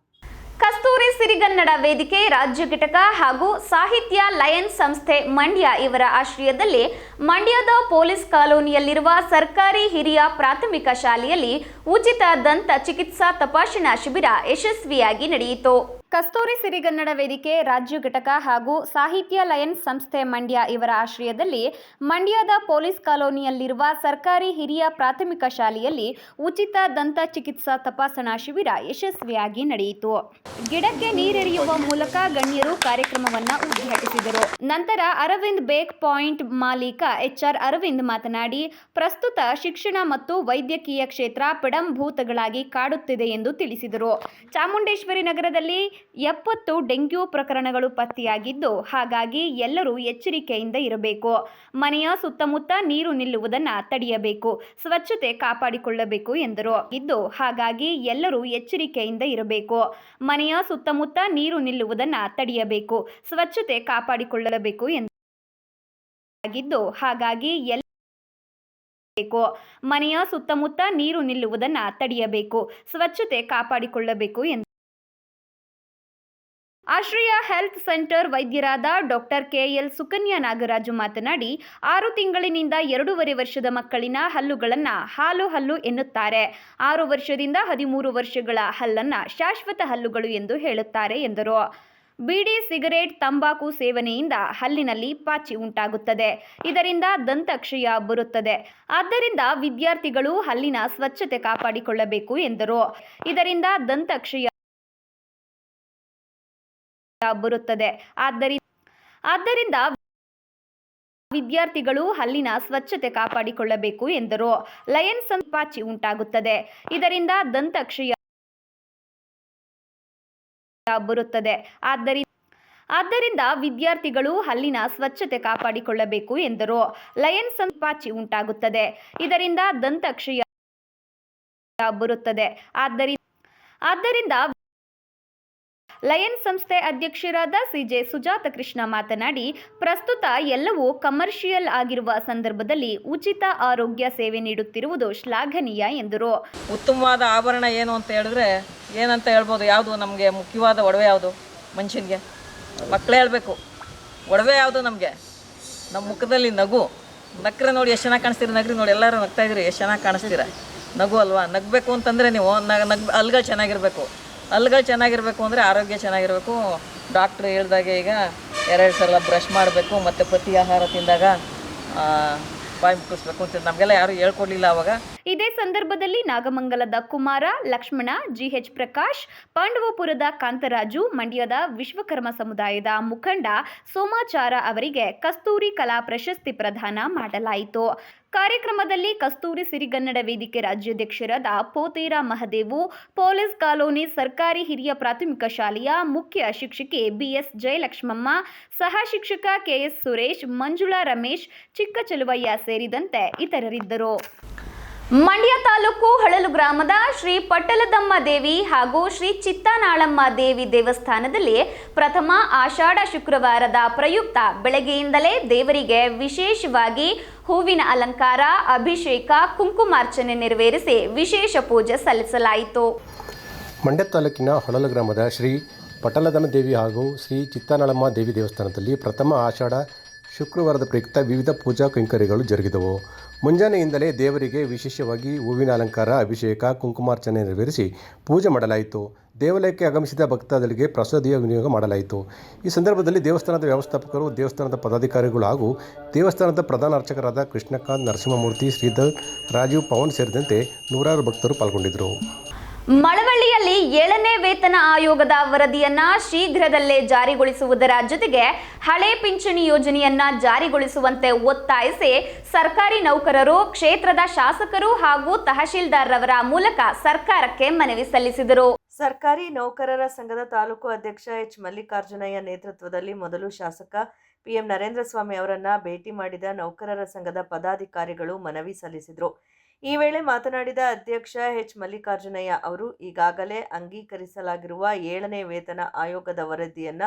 ಕಸ್ತೂರಿ ಸಿರಿಗನ್ನಡ ವೇದಿಕೆ ರಾಜ್ಯ ಘಟಕ ಹಾಗೂ ಸಾಹಿತ್ಯ ಲಯನ್ಸ್ ಸಂಸ್ಥೆ ಮಂಡ್ಯ ಇವರ ಆಶ್ರಯದಲ್ಲಿ ಮಂಡ್ಯದ ಪೊಲೀಸ್ ಕಾಲೋನಿಯಲ್ಲಿರುವ ಸರ್ಕಾರಿ ಹಿರಿಯ ಪ್ರಾಥಮಿಕ ಶಾಲೆಯಲ್ಲಿ ಉಚಿತ ದಂತ ಚಿಕಿತ್ಸಾ ತಪಾಸಣಾ ಶಿಬಿರ ಯಶಸ್ವಿಯಾಗಿ ನಡೆಯಿತು. ಕಸ್ತೂರಿ ಸಿರಿಗನ್ನಡ ವೇದಿಕೆ ರಾಜ್ಯ ಘಟಕ ಹಾಗೂ ಸಾಹಿತ್ಯ ಲಯನ್ಸ್ ಸಂಸ್ಥೆ ಮಂಡ್ಯ ಇವರ ಆಶ್ರಯದಲ್ಲಿ ಮಂಡ್ಯದ ಪೊಲೀಸ್ ಕಾಲೋನಿಯಲ್ಲಿರುವ ಸರ್ಕಾರಿ ಹಿರಿಯ ಪ್ರಾಥಮಿಕ ಶಾಲೆಯಲ್ಲಿ ಉಚಿತ ದಂತ ಚಿಕಿತ್ಸಾ ತಪಾಸಣಾ ಶಿಬಿರ ಯಶಸ್ವಿಯಾಗಿ ನಡೆಯಿತು. ಗಿಡಕ್ಕೆ ನೀರೆರೆಯುವ ಮೂಲಕ ಗಣ್ಯರು ಕಾರ್ಯಕ್ರಮವನ್ನು ಉದ್ಘಾಟಿಸಿದರು. ನಂತರ ಅರವಿಂದ್ ಬೇಕ್ ಪಾಯಿಂಟ್ ಮಾಲೀಕ HR ಅರವಿಂದ್ ಮಾತನಾಡಿ, ಪ್ರಸ್ತುತ ಶಿಕ್ಷಣ ಮತ್ತು ವೈದ್ಯಕೀಯ ಕ್ಷೇತ್ರ ಪಡಂಭೂತಗಳಾಗಿ ಕಾಡುತ್ತಿದೆ ಎಂದು ತಿಳಿಸಿದರು. ಚಾಮುಂಡೇಶ್ವರಿ ನಗರದಲ್ಲಿ 70 ಡೆಂಗ್ಯೂ ಪ್ರಕರಣಗಳು ಪತ್ತೆಯಾಗಿದ್ದು, ಹಾಗಾಗಿ ಎಲ್ಲರೂ ಎಚ್ಚರಿಕೆಯಿಂದ ಇರಬೇಕು. ಮನೆಯ ಸುತ್ತಮುತ್ತ ನೀರು ನಿಲ್ಲುವುದನ್ನು ತಡೆಯಬೇಕು, ಸ್ವಚ್ಛತೆ ಕಾಪಾಡಿಕೊಳ್ಳಬೇಕು ಎಂದರು. ಹಾಗಾಗಿ ಎಲ್ಲರೂ ಎಚ್ಚರಿಕೆಯಿಂದ ಇರಬೇಕು. ಮನೆಯ ಸುತ್ತಮುತ್ತ ನೀರು ನಿಲ್ಲುವುದನ್ನು ತಡೆಯಬೇಕು, ಸ್ವಚ್ಛತೆ ಕಾಪಾಡಿಕೊಳ್ಳಬೇಕು ಎಂದರು. ಹಾಗಾಗಿ ಮನೆಯ ಸುತ್ತಮುತ್ತ ನೀರು ನಿಲ್ಲುವುದನ್ನು ತಡೆಯಬೇಕು, ಸ್ವಚ್ಛತೆ ಕಾಪಾಡಿಕೊಳ್ಳಬೇಕು ಎಂದರು. ಆಶ್ರಯ ಹೆಲ್ತ್ ಸೆಂಟರ್ ವೈದ್ಯರಾದ ಡಾಕ್ಟರ್ ಕೆಎಲ್ ಸುಕನ್ಯಾ ನಾಗರಾಜು ಮಾತನಾಡಿ 6 ತಿಂಗಳಿನಿಂದ 2.5 ವರ್ಷದ ಮಕ್ಕಳಿನ ಹಲ್ಲುಗಳನ್ನು ಹಾಲು ಹಲ್ಲು ಎನ್ನುತ್ತಾರೆ. 6 ವರ್ಷದಿಂದ 13 ವರ್ಷಗಳ ಹಲ್ಲನ್ನು ಶಾಶ್ವತ ಹಲ್ಲುಗಳು ಎಂದು ಹೇಳುತ್ತಾರೆ ಎಂದರು. ಬೀಡಿ, ಸಿಗರೇಟ್, ತಂಬಾಕು ಸೇವನೆಯಿಂದ ಹಲ್ಲಿನಲ್ಲಿ ಪಾಚಿ ಉಂಟಾಗುತ್ತದೆ. ಇದರಿಂದ ದಂತಕ್ಷಯ ಬರುತ್ತದೆ. ಆದ್ದರಿಂದ ವಿದ್ಯಾರ್ಥಿಗಳು ಹಲ್ಲಿನ ಸ್ವಚ್ಛತೆ ಕಾಪಾಡಿಕೊಳ್ಳಬೇಕು ಎಂದರು. ಇದರಿಂದ ದಂತಕ್ಷಯ ಬರುತ್ತದೆ. ಆದ್ದರಿಂದ ವಿದ್ಯಾರ್ಥಿಗಳು ಹಲ್ಲಿನ ಸ್ವಚ್ಛತೆ ಕಾಪಾಡಿಕೊಳ್ಳಬೇಕು ಎಂದರು. ಲಯನ್ಸ್ ಪಾಚಿ ಉಂಟಾಗುತ್ತದೆ. ಇದರಿಂದ ದಂತಕ್ಷಯ ಬರುತ್ತದೆ. ಆದ್ದರಿಂದ ವಿದ್ಯಾರ್ಥಿಗಳು ಹಲ್ಲಿನ ಸ್ವಚ್ಛತೆ ಕಾಪಾಡಿಕೊಳ್ಳಬೇಕು ಎಂದರು. ಲಯನ್ಸ್ ಪಾಚಿ ಉಂಟಾಗುತ್ತದೆ. ಇದರಿಂದ ದಂತಕ್ಷಯ ಬರುತ್ತದೆ. ಆದ್ದರಿಂದ ಲಯನ್ ಸಂಸ್ಥೆ ಅಧ್ಯಕ್ಷರಾದ ಸಿಜೆ ಸುಜಾತ ಕೃಷ್ಣ ಮಾತನಾಡಿ, ಪ್ರಸ್ತುತ ಎಲ್ಲವೂ ಕಮರ್ಷಿಯಲ್ ಆಗಿರುವ ಸಂದರ್ಭದಲ್ಲಿ ಉಚಿತ ಆರೋಗ್ಯ ಸೇವೆ ನೀಡುತ್ತಿರುವುದು ಶ್ಲಾಘನೀಯ ಎಂದರು. ಉತ್ತಮವಾದ ಆಭರಣ ಏನು ಅಂತ ಹೇಳಿದ್ರೆ ಏನಂತ ಹೇಳ್ಬೋದು? ಯಾವುದು ನಮಗೆ ಮುಖ್ಯವಾದ ಒಡವೆ ಯಾವುದು? ಮನುಷ್ಯನಿಗೆ ಮಕ್ಕಳೇ ಹೇಳಬೇಕು. ಒಡವೆ ಯಾವುದು ನಮಗೆ? ನಮ್ಮ ಮುಖದಲ್ಲಿ ನಗು. ನಕ್ರೆ ನೋಡಿ ಎಷ್ಟು ಚೆನ್ನಾಗಿ ಕಾಣಿಸ್ತೀರಿ. ನಗ್ರಿ ನೋಡಿ, ಎಲ್ಲರೂ ನಗ್ತಾ ಇದ್ದೀರಿ, ಎಷ್ಟು ಚೆನ್ನಾಗಿ ಕಾಣಿಸ್ತೀರ. ನಗು ಅಲ್ವಾ? ನಗಬೇಕು ಅಂತಂದರೆ ನೀವು ಹಲ್ಗಳು ಚೆನ್ನಾಗಿರಬೇಕು. ಹಲ್ಗಳು ಚೆನ್ನಾಗಿರಬೇಕು ಅಂದರೆ ಆರೋಗ್ಯ ಚೆನ್ನಾಗಿರಬೇಕು. ಡಾಕ್ಟ್ರು ಹೇಳ್ದಾಗೆ ಈಗ 2 ಸಲ ಬ್ರಷ್ ಮಾಡಬೇಕು ಮತ್ತು ಪ್ರತಿ ಆಹಾರ ತಿಂದಾಗ ಬಾಯಿ ಮುಕ್ಕಿಸ್ಬೇಕು ಅಂತ ನಮಗೆಲ್ಲ ಯಾರು ಹೇಳ್ಕೊಡ್ಲಿಲ್ಲ ಅವಾಗ. ಇದೇ ಸಂದರ್ಭದಲ್ಲಿ ನಾಗಮಂಗಲದ ಕುಮಾರ, ಲಕ್ಷ್ಮಣ, ಜಿಎಚ್ ಪ್ರಕಾಶ್, ಪಾಂಡವಪುರದ ಕಾಂತರಾಜು, ಮಂಡ್ಯದ ವಿಶ್ವಕರ್ಮ ಸಮುದಾಯದ ಮುಖಂಡ ಸೋಮಾಚಾರ ಅವರಿಗೆ ಕಸ್ತೂರಿ ಕಲಾ ಪ್ರಶಸ್ತಿ ಪ್ರದಾನ ಮಾಡಲಾಯಿತು. ಕಾರ್ಯಕ್ರಮದಲ್ಲಿ ಕಸ್ತೂರಿ ಸಿರಿಗನ್ನಡ ವೇದಿಕೆ ರಾಜ್ಯಾಧ್ಯಕ್ಷರಾದ ಪೋತೇರ ಮಹದೇವು, ಪೊಲೀಸ್ ಕಾಲೋನಿ ಸರ್ಕಾರಿ ಹಿರಿಯ ಪ್ರಾಥಮಿಕ ಶಾಲೆಯ ಮುಖ್ಯ ಶಿಕ್ಷಕಿ ಬಿಎಸ್ ಜಯಲಕ್ಷ್ಮಮ್ಮ, ಸಹ ಶಿಕ್ಷಕ ಕೆಎಸ್ ಸುರೇಶ್, ಮಂಜುಳಾ ರಮೇಶ್, ಚಿಕ್ಕ ಚೆಲುವಯ್ಯ ಸೇರಿದಂತೆ ಇತರರಿದ್ದರು. ಮಂಡ್ಯ ತಾಲೂಕು ಹೊಳಲು ಗ್ರಾಮದ ಶ್ರೀ ಪಟ್ಟಲದಮ್ಮ ದೇವಿ ಹಾಗೂ ಶ್ರೀ ಚಿತ್ತಾನಾಳಮ್ಮ ದೇವಿ ದೇವಸ್ಥಾನದಲ್ಲಿ ಪ್ರಥಮ ಆಷಾಢ ಶುಕ್ರವಾರದ ಪ್ರಯುಕ್ತ ಬೆಳಗ್ಗೆಯಿಂದಲೇ ದೇವರಿಗೆ ವಿಶೇಷವಾಗಿ ಹೂವಿನ ಅಲಂಕಾರ, ಅಭಿಷೇಕ, ಕುಂಕುಮಾರ್ಚನೆ ನೆರವೇರಿಸಿ ವಿಶೇಷ ಪೂಜೆ ಸಲ್ಲಿಸಲಾಯಿತು. ಮಂಡ್ಯ ತಾಲೂಕಿನ ಹೊಳಲು ಗ್ರಾಮದ ಶ್ರೀ ಪಟ್ಟಲದಮ್ಮ ದೇವಿ ಹಾಗೂ ಶ್ರೀ ಚಿತ್ತಾನಾಳಮ್ಮ ದೇವಿ ದೇವಸ್ಥಾನದಲ್ಲಿ ಪ್ರಥಮ ಆಷಾಢ ಶುಕ್ರವಾರದ ಪ್ರಯುಕ್ತ ವಿವಿಧ ಪೂಜಾ ಕೈಂಕರ್ಯಗಳು ಜರುಗಿದವು. ಮುಂಜಾನೆಯಿಂದಲೇ ದೇವರಿಗೆ ವಿಶೇಷವಾಗಿ ಹೂವಿನ ಅಲಂಕಾರ, ಅಭಿಷೇಕ, ಕುಂಕುಮಾರ್ಚನೆ ನೆರವೇರಿಸಿ ಪೂಜೆ ಮಾಡಲಾಯಿತು. ದೇವಾಲಯಕ್ಕೆ ಆಗಮಿಸಿದ ಭಕ್ತಾದಿಗಳಿಗೆ ಪ್ರಸಾದಿಯ ವಿನಿಯೋಗ ಮಾಡಲಾಯಿತು. ಈ ಸಂದರ್ಭದಲ್ಲಿ ದೇವಸ್ಥಾನದ ವ್ಯವಸ್ಥಾಪಕರು, ದೇವಸ್ಥಾನದ ಪದಾಧಿಕಾರಿಗಳು ಹಾಗೂ ದೇವಸ್ಥಾನದ ಪ್ರಧಾನ ಅರ್ಚಕರಾದ ಕೃಷ್ಣಕಾಂತ್, ನರಸಿಂಹಮೂರ್ತಿ, ಶ್ರೀಧರ್, ರಾಜೀವ್, ಪವನ್ ಸೇರಿದಂತೆ ನೂರಾರು ಭಕ್ತರು ಪಾಲ್ಗೊಂಡಿದ್ದರು. ಮಳವಳ್ಳಿಯಲ್ಲಿ 7ನೇ ವೇತನ ಆಯೋಗದ ವರದಿಯನ್ನ ಶೀಘ್ರದಲ್ಲೇ ಜಾರಿಗೊಳಿಸುವುದರ ಜೊತೆಗೆ ಹಳೆ ಪಿಂಚಣಿ ಯೋಜನೆಯನ್ನ ಜಾರಿಗೊಳಿಸುವಂತೆ ಒತ್ತಾಯಿಸಿ ಸರ್ಕಾರಿ ನೌಕರರು, ಕ್ಷೇತ್ರದ ಶಾಸಕರು ಹಾಗೂ ತಹಶೀಲ್ದಾರ್ರವರ ಮೂಲಕ ಸರ್ಕಾರಕ್ಕೆ ಮನವಿ ಸಲ್ಲಿಸಿದರು. ಸರ್ಕಾರಿ ನೌಕರರ ಸಂಘದ ತಾಲೂಕು ಅಧ್ಯಕ್ಷ ಎಚ್ ಮಲ್ಲಿಕಾರ್ಜುನಯ್ಯ ನೇತೃತ್ವದಲ್ಲಿ ಮೊದಲು ಶಾಸಕ ಪಿಎಂ ನರೇಂದ್ರ ಸ್ವಾಮಿ ಅವರನ್ನ ಭೇಟಿ ಮಾಡಿದ ನೌಕರರ ಸಂಘದ ಪದಾಧಿಕಾರಿಗಳು ಮನವಿ ಸಲ್ಲಿಸಿದರು. ಈ ವೇಳೆ ಮಾತನಾಡಿದ ಅಧ್ಯಕ್ಷ ಎಚ್ ಮಲ್ಲಿಕಾರ್ಜುನಯ್ಯ ಅವರು ಈಗಾಗಲೇ ಅಂಗೀಕರಿಸಲಾಗಿರುವ 7ನೇ ವೇತನ ಆಯೋಗದ ವರದಿಯನ್ನ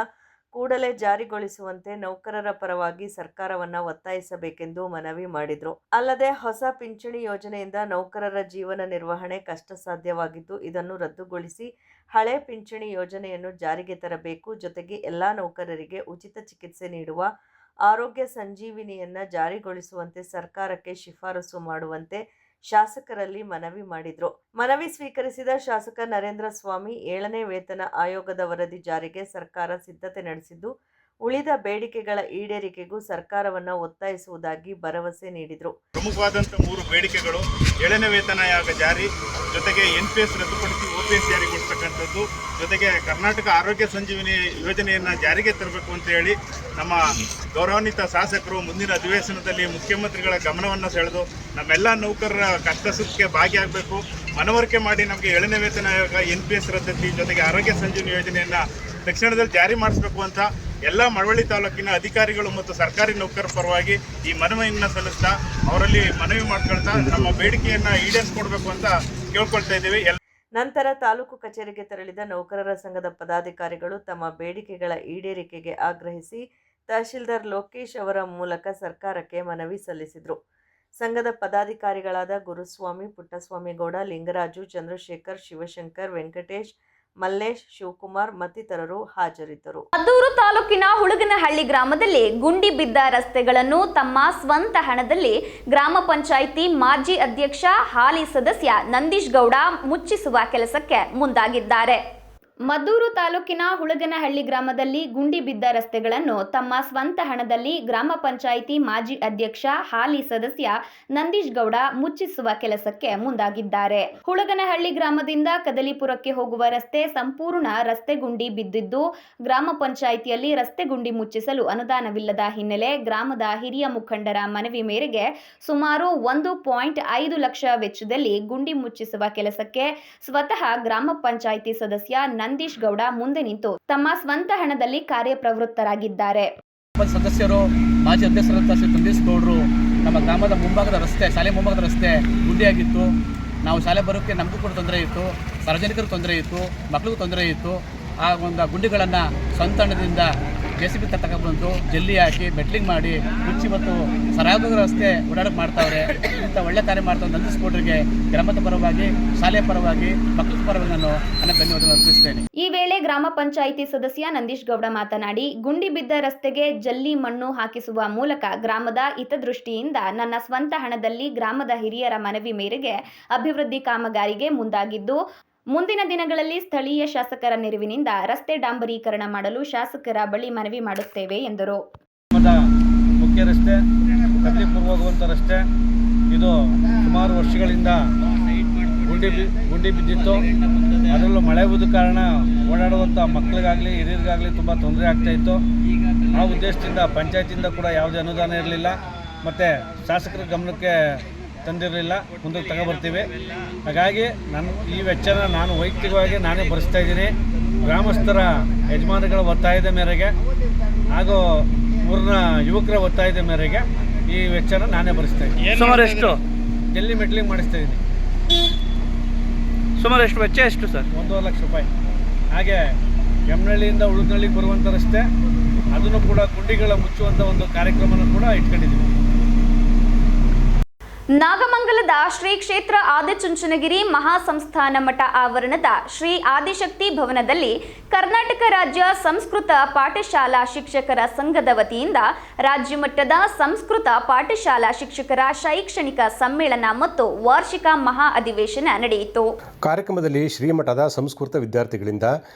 ಕೂಡಲೇ ಜಾರಿಗೊಳಿಸುವಂತೆ ನೌಕರರ ಪರವಾಗಿ ಸರ್ಕಾರವನ್ನ ಒತ್ತಾಯಿಸಬೇಕೆಂದು ಮನವಿ ಮಾಡಿದರು. ಅಲ್ಲದೆ ಹೊಸ ಪಿಂಚಣಿ ಯೋಜನೆಯಿಂದ ನೌಕರರ ಜೀವನ ನಿರ್ವಹಣೆ ಕಷ್ಟ ಸಾಧ್ಯವಾಗಿದ್ದು ಇದನ್ನು ರದ್ದುಗೊಳಿಸಿ ಹಳೆ ಪಿಂಚಣಿ ಯೋಜನೆಯನ್ನು ಜಾರಿಗೆ ತರಬೇಕು. ಜೊತೆಗೆ ಎಲ್ಲ ನೌಕರರಿಗೆ ಉಚಿತ ಚಿಕಿತ್ಸೆ ನೀಡುವ ಆರೋಗ್ಯ ಸಂಜೀವಿನಿಯನ್ನ ಜಾರಿಗೊಳಿಸುವಂತೆ ಸರ್ಕಾರಕ್ಕೆ ಶಿಫಾರಸು ಮಾಡುವಂತೆ ಶಾಸಕರಲ್ಲಿ ಮನವಿ ಮಾಡಿದ್ರು. ಮನವಿ ಸ್ವೀಕರಿಸಿದ ಶಾಸಕ ನರೇಂದ್ರ ಸ್ವಾಮಿ 7ನೇ ವೇತನ ಆಯೋಗದ ವರದಿ ಜಾರಿಗೆ ಸರ್ಕಾರ ಸಿದ್ಧತೆ ನಡೆಸಿದ್ದು ಉಳಿದ ಬೇಡಿಕೆಗಳ ಈಡೇರಿಕೆಗೂ ಸರ್ಕಾರವನ್ನು ಒತ್ತಾಯಿಸುವುದಾಗಿ ಭರವಸೆ ನೀಡಿದರು. ಪ್ರಮುಖವಾದಂಥ 3 ಬೇಡಿಕೆಗಳು 7ನೇ ವೇತನ ಆಯೋಗ ಜಾರಿ, ಜೊತೆಗೆ NPS ರದ್ದುಪಡಿಸಿ OPS ಜಾರಿಗೊಳಿಸತಕ್ಕಂಥದ್ದು, ಜೊತೆಗೆ ಕರ್ನಾಟಕ ಆರೋಗ್ಯ ಸಂಜೀವಿನಿ ಯೋಜನೆಯನ್ನು ಜಾರಿಗೆ ತರಬೇಕು ಅಂತ ಹೇಳಿ ನಮ್ಮ ಗೌರವಾನ್ವಿತ ಶಾಸಕರು ಮುಂದಿನ ಅಧಿವೇಶನದಲ್ಲಿ ಮುಖ್ಯಮಂತ್ರಿಗಳ ಗಮನವನ್ನು ಸೆಳೆದು ನಮ್ಮೆಲ್ಲ ನೌಕರರ ಕಷ್ಟ ಸುಖಕ್ಕೆ ಭಾಗಿಯಾಗಬೇಕು, ಮನವರಿಕೆ ಮಾಡಿ ನಮಗೆ 7ನೇ ವೇತನ ಆಯೋಗ, NPS ರದ್ದತಿ ಜೊತೆಗೆ ಆರೋಗ್ಯ ಸಂಜೀವಿನಿ ಯೋಜನೆಯನ್ನು ತಕ್ಷಣದಲ್ಲಿ ಜಾರಿ ಮಾಡಿಸಬೇಕು ಅಂತ ಎಲ್ಲ ಮಳವಳ್ಳಿ ತಾಲೂಕಿನ ಅಧಿಕಾರಿಗಳು ಮತ್ತು ಸರ್ಕಾರಿ ನೌಕರರ ಪರವಾಗಿ ಈ ಮನವಿಯನ್ನು ಸಲ್ಲಿಸ್ತಾ ಅವರಲ್ಲಿ ಮನವಿ ಮಾಡ್ಕೊಳ್ತಾ ನಮ್ಮ ಬೇಡಿಕೆಯನ್ನು ಈಡೇರಿಸಿಕೊಡ್ಬೇಕು ಅಂತ ಕೇಳ್ಕೊಳ್ತಾ ಇದ್ದೀವಿ. ನಂತರ ತಾಲೂಕು ಕಚೇರಿಗೆ ತೆರಳಿದ ನೌಕರರ ಸಂಘದ ಪದಾಧಿಕಾರಿಗಳು ತಮ್ಮ ಬೇಡಿಕೆಗಳ ಈಡೇರಿಕೆಗೆ ಆಗ್ರಹಿಸಿ ತಹಶೀಲ್ದಾರ್ ಲೋಕೇಶ್ ಅವರ ಮೂಲಕ ಸರ್ಕಾರಕ್ಕೆ ಮನವಿ ಸಲ್ಲಿಸಿದರು. ಸಂಘದ ಪದಾಧಿಕಾರಿಗಳಾದ ಗುರುಸ್ವಾಮಿ, ಪುಟ್ಟಸ್ವಾಮಿಗೌಡ, ಲಿಂಗರಾಜು, ಚಂದ್ರಶೇಖರ್, ಶಿವಶಂಕರ್, ವೆಂಕಟೇಶ್, ಮಲ್ಲೇಶ್, ಶಿವಕುಮಾರ್ ಮತ್ತಿತರರು ಹಾಜರಿದ್ದರು. ಮದ್ದೂರು ತಾಲೂಕಿನ ಹುಳುಗನಹಳ್ಳಿ ಗ್ರಾಮದಲ್ಲಿ ಗುಂಡಿ ಬಿದ್ದ ರಸ್ತೆಗಳನ್ನು ತಮ್ಮ ಸ್ವಂತ ಹಣದಲ್ಲಿ ಗ್ರಾಮ ಪಂಚಾಯಿತಿ ಮಾಜಿ ಅಧ್ಯಕ್ಷ ಹಾಲಿ ಸದಸ್ಯ ನಂದೀಶ್ ಗೌಡ ಮುಚ್ಚಿಸುವ ಕೆಲಸಕ್ಕೆ ಮುಂದಾಗಿದ್ದಾರೆ. ಮದ್ದೂರು ತಾಲೂಕಿನ ಹುಳುಗನಹಳ್ಳಿ ಗ್ರಾಮದಲ್ಲಿ ಗುಂಡಿ ಬಿದ್ದ ರಸ್ತೆಗಳನ್ನು ತಮ್ಮ ಸ್ವಂತ ಹಣದಲ್ಲಿ ಗ್ರಾಮ ಪಂಚಾಯಿತಿ ಮಾಜಿ ಅಧ್ಯಕ್ಷ ಹಾಲಿ ಸದಸ್ಯ ನಂದೀಶ್ ಗೌಡ ಮುಚ್ಚಿಸುವ ಕೆಲಸಕ್ಕೆ ಮುಂದಾಗಿದ್ದಾರೆ. ಹುಳುಗನಹಳ್ಳಿ ಗ್ರಾಮದಿಂದ ಕದಲಿಪುರಕ್ಕೆ ಹೋಗುವ ರಸ್ತೆ ಸಂಪೂರ್ಣ ರಸ್ತೆ ಗುಂಡಿ ಬಿದ್ದಿದ್ದು, ಗ್ರಾಮ ಪಂಚಾಯಿತಿಯಲ್ಲಿ ರಸ್ತೆ ಗುಂಡಿ ಮುಚ್ಚಿಸಲು ಅನುದಾನವಿಲ್ಲದ ಹಿನ್ನೆಲೆ ಗ್ರಾಮದ ಹಿರಿಯ ಮುಖಂಡರ ಮನವಿ ಮೇರೆಗೆ ಸುಮಾರು 1.5 ಲಕ್ಷ ವೆಚ್ಚದಲ್ಲಿ ಗುಂಡಿ ಮುಚ್ಚಿಸುವ ಕೆಲಸಕ್ಕೆ ಸ್ವತಃ ಗ್ರಾಮ ಪಂಚಾಯಿತಿ ಸದಸ್ಯ ನಂದೀಶ್ ಗೌಡ ಮುಂದೆ ನಿಂತು ತಮ್ಮ ಸ್ವಂತ ಹಣದಲ್ಲಿ ಕಾರ್ಯಪ್ರವೃತ್ತರಾಗಿದ್ದಾರೆ. ಸದಸ್ಯರು ಮಾಜಿ ಅಧ್ಯಕ್ಷರಾದ ಶ್ರೀ ನಂದೀಶ್ ಗೌಡರು ನಮ್ಮ ಗ್ರಾಮದ ಮುಂಭಾಗದ ರಸ್ತೆ, ಶಾಲೆ ಮುಂಭಾಗದ ರಸ್ತೆ ಗುಂಡಿಯಾಗಿತ್ತು. ನಾವು ಶಾಲೆ ಬರೋಕ್ಕೆ ನಮಗೂ ಕೂಡ ತೊಂದರೆ ಇತ್ತು, ಸಾರ್ವಜನಿಕರಿಗೂ ತೊಂದರೆ ಇತ್ತು, ಮಕ್ಕಳಿಗೂ ತೊಂದರೆ ಇತ್ತು. ಆ ಒಂದು ಗುಂಡಿಗಳನ್ನು ಸ್ವಂತ ಹಣದಿಂದ JCB ತಗೊಂಡ್ಬಂದು ಜಲ್ಲಿ ಹಾಕಿ ಮೆಟ್ಲಿಂಗ್ ಮಾಡಿ ಮುಚ್ಚಿ ಮತ್ತು ಸರಾಗ ರಸ್ತೆ ಓಡಾಡಕ್ಕೆ ಮಾಡ್ತಾವ್ರೆ. ಇಂಥ ಒಳ್ಳೆ ಕಾರ್ಯ ಮಾಡ್ತಾರೆ ನಂದೀಶ್ ಗೌಡರಿಗೆ ಗ್ರಾಮದ ಪರವಾಗಿ, ಶಾಲೆಯ ಪರವಾಗಿ, ಮಕ್ಕಳ ಪರವಾಗಿ ನಾನು ಧನ್ಯವಾದ ಅರ್ಪಿಸುತ್ತೇನೆ. ಈ ವೇಳೆ ಗ್ರಾಮ ಪಂಚಾಯಿತಿ ಸದಸ್ಯ ನಂದೀಶ್ ಗೌಡ ಮಾತನಾಡಿ, ಗುಂಡಿ ಬಿದ್ದ ರಸ್ತೆಗೆ ಜಲ್ಲಿ ಮಣ್ಣು ಹಾಕಿಸುವ ಮೂಲಕ ಗ್ರಾಮದ ಹಿತದೃಷ್ಟಿಯಿಂದ ನನ್ನ ಸ್ವಂತ ಹಣದಲ್ಲಿ ಗ್ರಾಮದ ಹಿರಿಯರ ಮನವಿ ಮೇರೆಗೆ ಅಭಿವೃದ್ಧಿ ಕಾಮಗಾರಿಗೆ ಮುಂದಾಗಿದ್ದು, ಮುಂದಿನ ದಿನಗಳಲ್ಲಿ ಸ್ಥಳೀಯ ಶಾಸಕರ ನೆರವಿನಿಂದ ರಸ್ತೆ ಡಾಂಬರೀಕರಣ ಮಾಡಲು ಶಾಸಕರ ಬಳಿ ಮನವಿ ಮಾಡುತ್ತೇವೆ ಎಂದರು. ಮುಖ್ಯ ರಸ್ತೆ, ಕದಲಿಪುರ ಹೋಗುವಂಥ ರಸ್ತೆ, ಇದು ಸುಮಾರು ವರ್ಷಗಳಿಂದ ಗುಂಡಿ ಬಿದ್ದಿತ್ತು. ಅದರಲ್ಲೂ ಮಳೆ ಬಿದ್ದ ಕಾರಣ ಓಡಾಡುವಂಥ ಮಕ್ಕಳಿಗಾಗಲಿ ಹಿರಿಯರಿಗಾಗಲಿ ತುಂಬ ತೊಂದರೆ ಆಗ್ತಾಯಿತ್ತು. ಆ ಉದ್ದೇಶದಿಂದ ಪಂಚಾಯತಿಯಿಂದ ಕೂಡ ಯಾವುದೇ ಅನುದಾನ ಇರಲಿಲ್ಲ ಮತ್ತು ಶಾಸಕರ ಗಮನಕ್ಕೆ ತಂದಿರಲಿಲ್ಲ. ಮುಂದಕ್ಕೆ ತಗೊಬರ್ತೀವಿ. ಹಾಗಾಗಿ ಈ ವೆಚ್ಚನ ನಾನು ವೈಯಕ್ತಿಕವಾಗಿ ನಾನೇ ಭರಿಸ್ತಾ ಇದ್ದೀನಿ. ಗ್ರಾಮಸ್ಥರ ಯಜಮಾನಗಳ ಒತ್ತಾಯದ ಮೇರೆಗೆ ಹಾಗೂ ಊರಿನ ಯುವಕರ ಒತ್ತಾಯದ ಮೇರೆಗೆ ಈ ವೆಚ್ಚನ ನಾನೇ ಭರಿಸ್ತಾ ಇದ್ದೀನಿ. ಸುಮಾರು ಎಷ್ಟು? ಜಲ್ಲಿ ಮೆಟ್ಲಿಂಗ್ ಮಾಡಿಸ್ತಾ ಇದ್ದೀನಿ. ಸುಮಾರು ಎಷ್ಟು ವೆಚ್ಚ ಎಷ್ಟು ಸರ್? 1.5 ಲಕ್ಷ ರೂಪಾಯಿ. ಹಾಗೆ ಯಮನಹಳ್ಳಿಯಿಂದ ಹುಳುಗನಹಳ್ಳಿಗೆ ಬರುವಂಥ ರಸ್ತೆ, ಅದನ್ನು ಕೂಡ ಗುಂಡಿಗಳ ಮುಚ್ಚುವಂಥ ಒಂದು ಕಾರ್ಯಕ್ರಮನ ಕೂಡ ಇಟ್ಕೊಂಡಿದ್ದೀವಿ. ನಾಗಮಂಗಲದ ಶ್ರೀ ಕ್ಷೇತ್ರ ಆದಿಚುಂಚನಗಿರಿ ಮಹಾಸಂಸ್ಥಾನ ಮಠ ಆವರಣದ ಶ್ರೀ ಆದಿಶಕ್ತಿ ಭವನದಲ್ಲಿ ಕರ್ನಾಟಕ ರಾಜ್ಯ ಸಂಸ್ಕೃತ ಪಾಠಶಾಲಾ ಶಿಕ್ಷಕರ ಸಂಘದ ವತಿಯಿಂದ ರಾಜ್ಯ ಮಟ್ಟದ ಸಂಸ್ಕೃತ ಪಾಠಶಾಲಾ ಶಿಕ್ಷಕರ ಶೈಕ್ಷಣಿಕ ಸಮ್ಮೇಳನ ಮತ್ತು ವಾರ್ಷಿಕ ಮಹಾ ಅಧಿವೇಶನ ನಡೆಯಿತು. ಕಾರ್ಯಕ್ರಮದಲ್ಲಿ ಶ್ರೀಮಠದ ಸಂಸ್ಕೃತ ವಿದ್ಯಾರ್ಥಿಗಳಿಂದ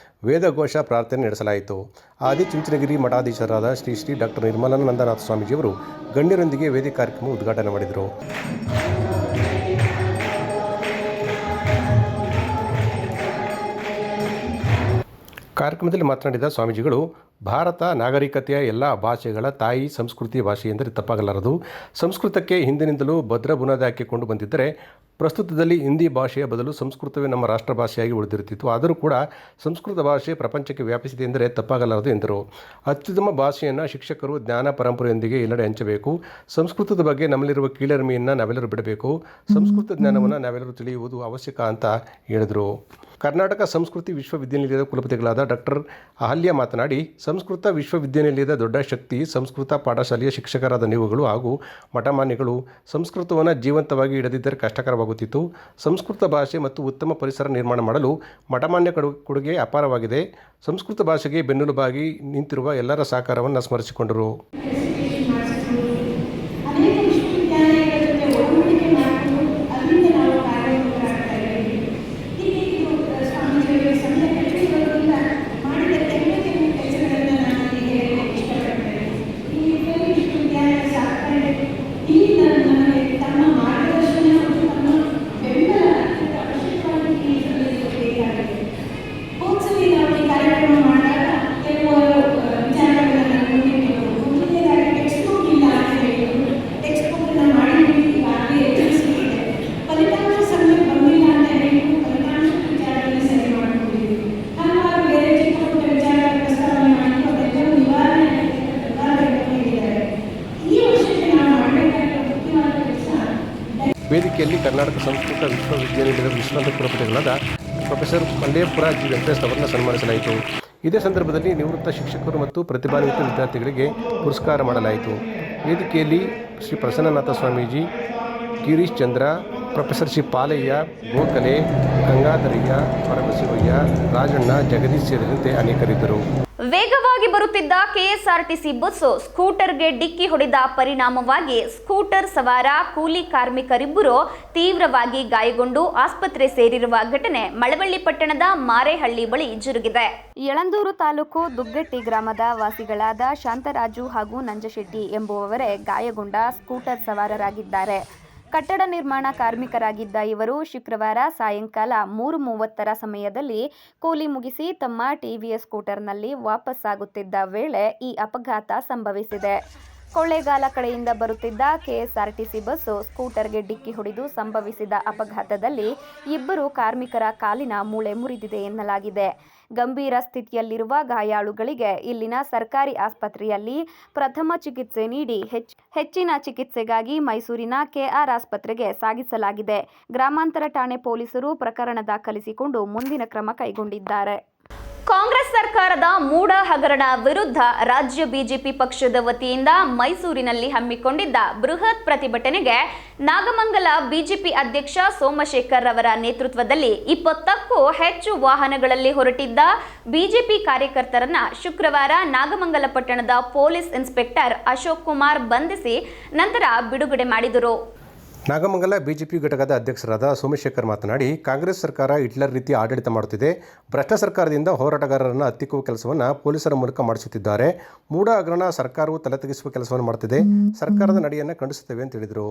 ವೇದಘೋಷ ಪ್ರಾರ್ಥನೆ ನಡೆಸಲಾಯಿತು. ಆದಿಚುಂಚನಗಿರಿ ಮಠಾಧೀಶರಾದ ಶ್ರೀ ಡಾಕ್ಟರ್ ನಿರ್ಮಲಾನಂದನಾಥ ಸ್ವಾಮೀಜಿಯವರು ಗಣ್ಯರೊಂದಿಗೆ ವೇದಿಕೆ ಕಾರ್ಯಕ್ರಮ ಉದ್ಘಾಟನೆ ಮಾಡಿದರು. ಕಾರ್ಯಕ್ರಮದಲ್ಲಿ ಮಾತನಾಡಿದ ಸ್ವಾಮೀಜಿಗಳು, ಭಾರತ ನಾಗರಿಕತೆಯ ಎಲ್ಲ ಭಾಷೆಗಳ ತಾಯಿ ಸಂಸ್ಕೃತಿ ಭಾಷೆ ಎಂದರೆ ತಪ್ಪಾಗಲಾರದು. ಸಂಸ್ಕೃತಕ್ಕೆ ಹಿಂದಿನಿಂದಲೂ ಭದ್ರ ಬುನಾದಿ ಹಾಕಿಕೊಂಡು ಬಂದಿದ್ದರೆ ಪ್ರಸ್ತುತದಲ್ಲಿ ಹಿಂದಿ ಭಾಷೆಯ ಬದಲು ಸಂಸ್ಕೃತವೇ ನಮ್ಮ ರಾಷ್ಟ್ರ ಭಾಷೆಯಾಗಿ ಉಳಿದಿರುತ್ತಿತ್ತು. ಆದರೂ ಕೂಡ ಸಂಸ್ಕೃತ ಭಾಷೆ ಪ್ರಪಂಚಕ್ಕೆ ವ್ಯಾಪಿಸಿದೆ ಎಂದರೆ ತಪ್ಪಾಗಲಾರದು ಎಂದರು. ಅತ್ಯುತ್ತಮ ಭಾಷೆಯನ್ನು ಶಿಕ್ಷಕರು ಜ್ಞಾನ ಪರಂಪರೆಯೊಂದಿಗೆ ಎಲ್ಲೆಡೆ ಹಂಚಬೇಕು. ಸಂಸ್ಕೃತದ ಬಗ್ಗೆ ನಮ್ಮಲ್ಲಿರುವ ಕೀಳರಿಮೆಯನ್ನು ನಾವೆಲ್ಲರೂ ಬಿಡಬೇಕು. ಸಂಸ್ಕೃತ ಜ್ಞಾನವನ್ನು ನಾವೆಲ್ಲರೂ ತಿಳಿಯುವುದು ಅವಶ್ಯಕ ಅಂತ ಹೇಳಿದರು. ಕರ್ನಾಟಕ ಸಂಸ್ಕೃತಿ ವಿಶ್ವವಿದ್ಯಾನಿಲಯದ ಕುಲಪತಿಗಳಾದ ಡಾಕ್ಟರ್ ಅಹಲ್ಯ ಮಾತನಾಡಿ, ಸಂಸ್ಕೃತ ವಿಶ್ವವಿದ್ಯಾನಿಲಯದ ದೊಡ್ಡ ಶಕ್ತಿ ಸಂಸ್ಕೃತ ಪಾಠಶಾಲೆಯ ಶಿಕ್ಷಕರಾದ ನೀವುಗಳು ಹಾಗೂ ಮಠಮಾನ್ಯಗಳು. ಸಂಸ್ಕೃತವನ್ನು ಜೀವಂತವಾಗಿ ಇಡದಿದ್ದರೆ ಕಷ್ಟಕರವಾಗುತ್ತಿತ್ತು. ಸಂಸ್ಕೃತ ಭಾಷೆ ಮತ್ತು ಉತ್ತಮ ಪರಿಸರ ನಿರ್ಮಾಣ ಮಾಡಲು ಮಠಮಾನ್ಯ ಕೊಡುಗೆ ಅಪಾರವಾಗಿದೆ. ಸಂಸ್ಕೃತ ಭಾಷೆಗೆ ಬೆನ್ನೆಲುಬಾಗಿ ನಿಂತಿರುವ ಎಲ್ಲರ ಸಹಕಾರವನ್ನು ಸ್ಮರಿಸಿಕೊಂಡರು. ವೇದಿಕೆಯಲ್ಲಿ ಕರ್ನಾಟಕ ಸಂಸ್ಕೃತ ವಿಶ್ವವಿದ್ಯಾನಿಲಯದ ವಿಶ್ರಾಂತ ಕುಲಪತಿಗಳಾದ ಪ್ರೊಫೆಸರ್ ಮಲ್ಲೇಪುರ ಜಿ ವೆಂಕಟೇಶ್ ಅವರನ್ನು ಸನ್ಮಾನಿಸಲಾಯಿತು. ಇದೇ ಸಂದರ್ಭದಲ್ಲಿ ನಿವೃತ್ತ ಶಿಕ್ಷಕರು ಮತ್ತು ಪ್ರತಿಭಾನ್ವಿತ ವಿದ್ಯಾರ್ಥಿಗಳಿಗೆ ಪುರಸ್ಕಾರ ಮಾಡಲಾಯಿತು. ವೇದಿಕೆಯಲ್ಲಿ ಶ್ರೀ ಪ್ರಸನ್ನನಾಥ ಸ್ವಾಮೀಜಿ, ಗಿರೀಶ್ ಚಂದ್ರ, ಪ್ರೊಫೆಸರ್ ಶ್ರೀ ಪಾಲಯ್ಯ, ಗೋಖಲೆ, ಗಂಗಾಧರಯ್ಯ, ಪರಮಶಿವಯ್ಯ, ರಾಜಣ್ಣ, ಜಗದೀಶ್ ಸೇರಿದಂತೆ ಅನೇಕರಿದ್ದರು. ವೇಗವಾಗಿ ಬರುತ್ತಿದ್ದ ಕೆಎಸ್ಆರ್ಟಿಸಿ ಬಸ್ಸು ಸ್ಕೂಟರ್ಗೆ ಡಿಕ್ಕಿ ಹೊಡೆದ ಪರಿಣಾಮವಾಗಿ ಸ್ಕೂಟರ್ ಸವಾರ ಕೂಲಿ ಕಾರ್ಮಿಕರಿಬ್ಬರು ತೀವ್ರವಾಗಿ ಗಾಯಗೊಂಡು ಆಸ್ಪತ್ರೆ ಸೇರಿರುವ ಘಟನೆ ಮಳವಳ್ಳಿ ಪಟ್ಟಣದ ಮಾರೇಹಳ್ಳಿ ಬಳಿ ಜರುಗಿದೆ. ಯಳಂದೂರು ತಾಲೂಕು ದುಗ್ಗಟ್ಟಿ ಗ್ರಾಮದ ವಾಸಿಗಳಾದ ಶಾಂತರಾಜು ಹಾಗೂ ನಂಜಶೆಟ್ಟಿ ಎಂಬುವವರೇ ಗಾಯಗೊಂಡ ಸ್ಕೂಟರ್ ಸವಾರರಾಗಿದ್ದಾರೆ. ಕಟ್ಟಡ ನಿರ್ಮಾಣ ಕಾರ್ಮಿಕರಾಗಿದ್ದ ಇವರು ಶುಕ್ರವಾರ ಸಾಯಂಕಾಲ 3:30 ಸಮಯದಲ್ಲಿ ಕೂಲಿ ಮುಗಿಸಿ ತಮ್ಮ ಟಿವಿಎಸ್ ಸ್ಕೂಟರ್ನಲ್ಲಿ ವಾಪಸ್ಸಾಗುತ್ತಿದ್ದ ವೇಳೆ ಈ ಅಪಘಾತ ಸಂಭವಿಸಿದೆ. ಕೊಳ್ಳೇಗಾಲ ಕಡೆಯಿಂದ ಬರುತ್ತಿದ್ದ ಕೆಎಸ್ಆರ್ಟಿಸಿ ಬಸ್ಸು ಸ್ಕೂಟರ್ಗೆ ಡಿಕ್ಕಿ ಹೊಡೆದು ಸಂಭವಿಸಿದ ಅಪಘಾತದಲ್ಲಿ ಇಬ್ಬರು ಕಾರ್ಮಿಕರ ಕಾಲಿನ ಮೂಳೆ ಮುರಿದಿದೆ ಎನ್ನಲಾಗಿದೆ. ಗಂಭೀರ ಸ್ಥಿತಿಯಲ್ಲಿರುವ ಗಾಯಾಳುಗಳಿಗೆ ಇಲ್ಲಿನ ಸರ್ಕಾರಿ ಆಸ್ಪತ್ರೆಯಲ್ಲಿ ಪ್ರಥಮ ಚಿಕಿತ್ಸೆ ನೀಡಿ ಹೆಚ್ಚಿನ ಚಿಕಿತ್ಸೆಗಾಗಿ ಮೈಸೂರಿನ ಕೆಆರ್ ಆಸ್ಪತ್ರೆಗೆ ಸಾಗಿಸಲಾಗಿದೆ. ಗ್ರಾಮಾಂತರ ಠಾಣೆ ಪೊಲೀಸರು ಪ್ರಕರಣ ದಾಖಲಿಸಿಕೊಂಡು ಮುಂದಿನ ಕ್ರಮ ಕೈಗೊಂಡಿದ್ದಾರೆ. ಕಾಂಗ್ರೆಸ್ ಸರ್ಕಾರದ ಮೂಢ ಹಗರಣ ವಿರುದ್ಧ ರಾಜ್ಯ ಬಿಜೆಪಿ ಪಕ್ಷದ ವತಿಯಿಂದ ಮೈಸೂರಿನಲ್ಲಿ ಹಮ್ಮಿಕೊಂಡಿದ್ದ ಬೃಹತ್ ಪ್ರತಿಭಟನೆಗೆ ನಾಗಮಂಗಲ ಬಿಜೆಪಿ ಅಧ್ಯಕ್ಷ ಸೋಮಶೇಖರ್ ಅವರ ನೇತೃತ್ವದಲ್ಲಿ 20ಕ್ಕೂ ಹೆಚ್ಚು ವಾಹನಗಳಲ್ಲಿ ಹೊರಟಿದ್ದ ಬಿಜೆಪಿ ಕಾರ್ಯಕರ್ತರನ್ನ ಶುಕ್ರವಾರ ನಾಗಮಂಗಲ ಪಟ್ಟಣದ ಪೊಲೀಸ್ ಇನ್ಸ್ಪೆಕ್ಟರ್ ಅಶೋಕ್ ಕುಮಾರ್ ಬಂಧಿಸಿ ನಂತರ ಬಿಡುಗಡೆ ಮಾಡಿದರು. ನಾಗಮಂಗಲ ಬಿಜೆಪಿ ಘಟಕದ ಅಧ್ಯಕ್ಷರಾದ ಸೋಮಶೇಖರ್ ಮಾತನಾಡಿ, ಕಾಂಗ್ರೆಸ್ ಸರ್ಕಾರ ಹಿಟ್ಲರ್ ರೀತಿ ಆಡಳಿತ ಮಾಡುತ್ತಿದೆ. ಭ್ರಷ್ಟ ಸರ್ಕಾರದಿಂದ ಹೋರಾಟಗಾರರನ್ನು ಹತ್ತಿಕ್ಕುವ ಕೆಲಸವನ್ನು ಪೊಲೀಸರ ಮೂಲಕ ಮಾಡಿಸುತ್ತಿದ್ದಾರೆ. ಮೂಢ ಹಗರಣ ಸರ್ಕಾರವು ತಲೆ ತಗ್ಗಿಸುವ ಕೆಲಸವನ್ನು ಮಾಡುತ್ತಿದೆ. ಸರ್ಕಾರದ ನಡೆಯನ್ನು ಖಂಡಿಸುತ್ತೇವೆ ಅಂತ ಹೇಳಿದರು.